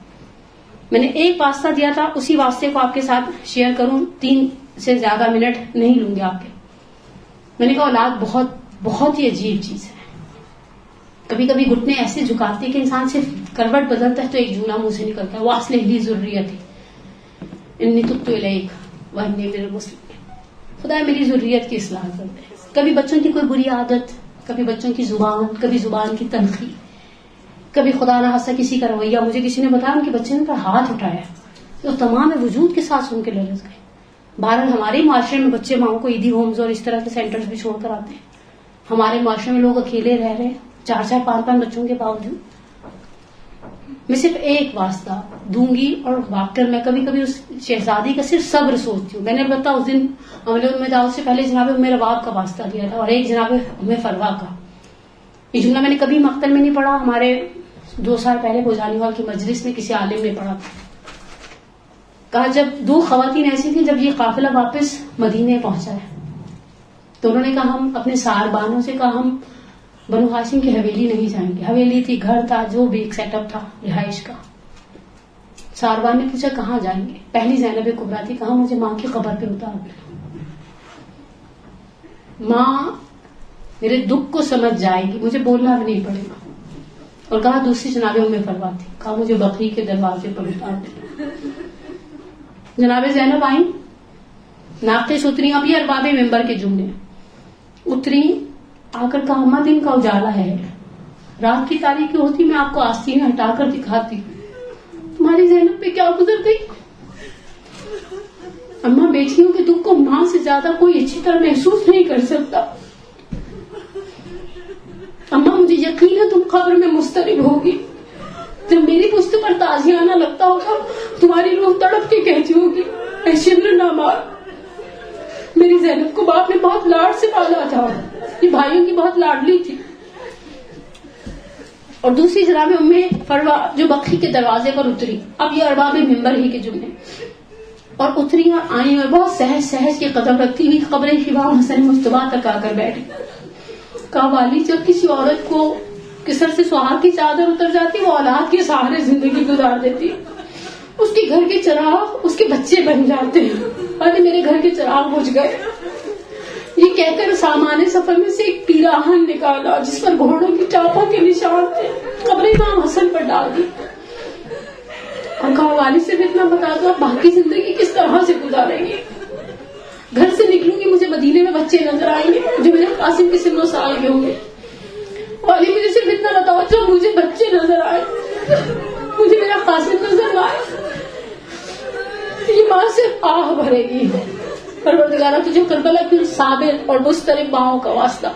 میں نے ایک واسطہ دیا تھا, اسی واسطے کو آپ کے ساتھ شیئر کروں, 3 سے زیادہ منٹ نہیں لوں گے آپ کے. میں نے کہا اولاد بہت بہت ہی عجیب چیز ہے. کبھی کبھی گھٹنے ایسے جھکاتے ہیں کہ انسان صرف کروٹ بدلتا ہے تو ایک جملہ منہ سے نکلتا ہے, واصلح لی ذریتی انی تبت الیک وانی من المسلمین. خدا میری ذریت کی اصلاح کر دے. کبھی بچوں کی کوئی بری عادت, کبھی بچوں کی زبان, کبھی زبان کی تلخی, کبھی خدا نہ خاصا کسی کا رویہ. مجھے کسی نے بتایا کہ بچے نے پر ہاتھ اٹھایا تو تمام وجود کے ساتھ سن کے لرز گئے. بہرحال ہمارے معاشرے میں بچے ماؤں کو عیدی ہومز اور اس طرح کے سینٹرز بھی چھوڑ کر آتے ہیں. ہمارے معاشرے میں لوگ اکیلے رہ رہے ہیں 4-4 5-5 بچوں کے باوجود. میں صرف ایک واسطہ دوں گی اور واقعی میں کبھی کبھی اس شہزادی کا صرف صبر سوچتی ہوں. میں نے البتہ اس دن عمل دعوت سے پہلے جناب ام رباب کا واسطہ دیا تھا اور ایک جناب ام فروا کا. یہ جملہ میں نے کبھی مقتل میں نہیں پڑھا, ہمارے 2 سال پہلے بوجانی ہال کی مجلس میں کسی عالم نے پڑھا تھا. کہا جب 2 خواتین ایسی تھیں جب یہ قافلہ واپس مدینے پہنچا ہے تو انہوں نے کہا ہم اپنے ساربانوں سے کہا ہم بنو ہاشم کی حویلی نہیں جائیں گے. حویلی تھی, گھر تھا, جو بھی ایک سیٹ اپ تھا رہائش کا. ساربان نے پوچھا کہاں جائیں گے. پہلی زینب کبریٰ تھی, کہا مجھے ماں کی قبر پہ اتار دو, ماں میرے دکھ کو سمجھ جائے گی, مجھے بولنا بھی نہیں پڑے گا. اور کہا دوسری جناب ام فروا تھی, کہا مجھے بقیع کے دروازے پر اتار دو. جناب زینب آئیں, ناقص اتری. اب یہ ارباب ممبر کے جملے اتری, آ کر کہا اماں دن کا اجالا ہے, رات کی تاریخی ہوتی میں آپ کو آستین ہٹا کر دکھاتی, تمہاری زینب پہ کیا گزر گئی. اماں بیٹیوں کے دکھ کو ماں سے زیادہ کوئی اچھی طرح محسوس نہیں کر سکتا. اماں مجھے یقین ہے تم قبر میں مضطرب ہوگی, جب میری پشت پر تازیانہ لگتا ہوگا تمہاری روح تڑپ کے کہتی ہوگی اے شبر نہ مار. میری زینب کو باپ نے بہت لاڈ سے پالا تھا, یہ بھائیوں کی بہت لاڈلی تھی. اور دوسری جناب ام فروا جو بقیع کے دروازے پر اتری. اب یہ ارباب ممبر ہی کے جملے, اور اتری اور آئی اور بہت سہج سہج کے قدم رکھتی ہوئی قبر امام حسن مجتبیٰ تک آ کر بیٹھ گئی. کہا والی جب کسی عورت کو سر سے سہاگ کی چادر اتر جاتی وہ اولاد کے سہارے زندگی گزار دیتی, اس کے گھر کے چراغ اس کے بچے بن جاتے ہیں. ارے میرے گھر کے چراغ بجھ گئے. یہ کہہ کر سامان سفر میں سے ایک پیراہن نکالا جس پر گھوڑوں کی چاپوں کے نشان تھے, قبر امام حسن پر ڈال دی اور کہا والی سے اتنا بتا دو آپ باقی زندگی کس طرح سے گزاریں گے. گھر سے نکلوں گی مجھے مدینے میں بچے نظر آئیں گے جو میرے قاسم کے 9 سال کے ہوں گے. والی مجھے صرف اتنا بتاؤ جو مجھے بچے نظر آئے, مجھے میرا قاسم نظر آئے. یہ ماں صرف آہ بھرے گی. پروردگارہ تجھے کربلا کی صابر اور مضطرب ماؤں کا واسطہ.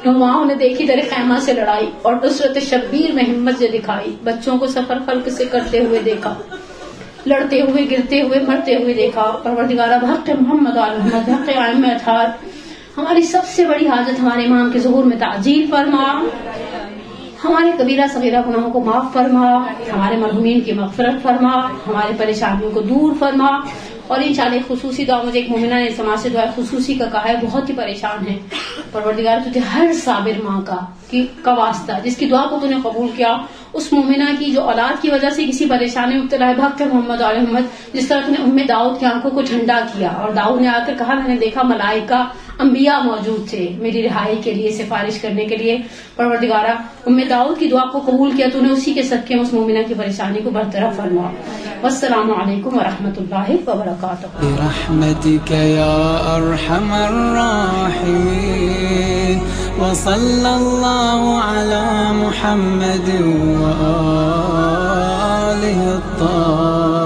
ماؤں نے دیکھی در خیمہ سے لڑائی اور نصرت شبیر میں ہمت سے دکھائی. بچوں کو سفر خلق سے کرتے ہوئے دیکھا, لڑتے ہوئے گرتے ہوئے مرتے ہوئے دیکھا. پروردگارہ بحق محمد آل محمد حق ائمہ اطہار ہماری سب سے بڑی حاجت ہمارے امام کے ظہور میں تعجیل فرما, ہمارے کبیرہ صغیرہ گناہوں کو معاف فرما, ہمارے مرحومین کی مغفرت فرما, ہمارے پریشانیوں کو دور فرما. اور انشاءاللہ خصوصی دعا مجھے ایک مومنہ نے سماج سے دعا خصوصی کا کہا ہے, بہت ہی پریشان ہے. پروردگار تجھے ہر صابر ماں کا واسطہ جس کی دعا کو تو نے قبول کیا, اس مومنہ کی جو اولاد کی وجہ سے کسی پریشانی میں مبتلا ہے, بھاگ کر محمد علیہ محمد جس طرح تم نے ام داؤد کی آنکھوں کو ٹھنڈا کیا. اور داؤد نے آ کر کہا میں نے دیکھا ملائکہ انبیاء موجود تھے میری رہائی کے لیے سفارش کرنے کے لیے. پروردگارہ ام داؤد کی دعا کو قبول کیا تو نے اسی کے صدقے میں اس مومنہ کی پریشانی کو برطرف فرما. والسلام علیکم ورحمۃ اللہ وبرکاتہ. برحمتك يا ارحم الراحمين وصلى الله على محمد وآله الطاهرين.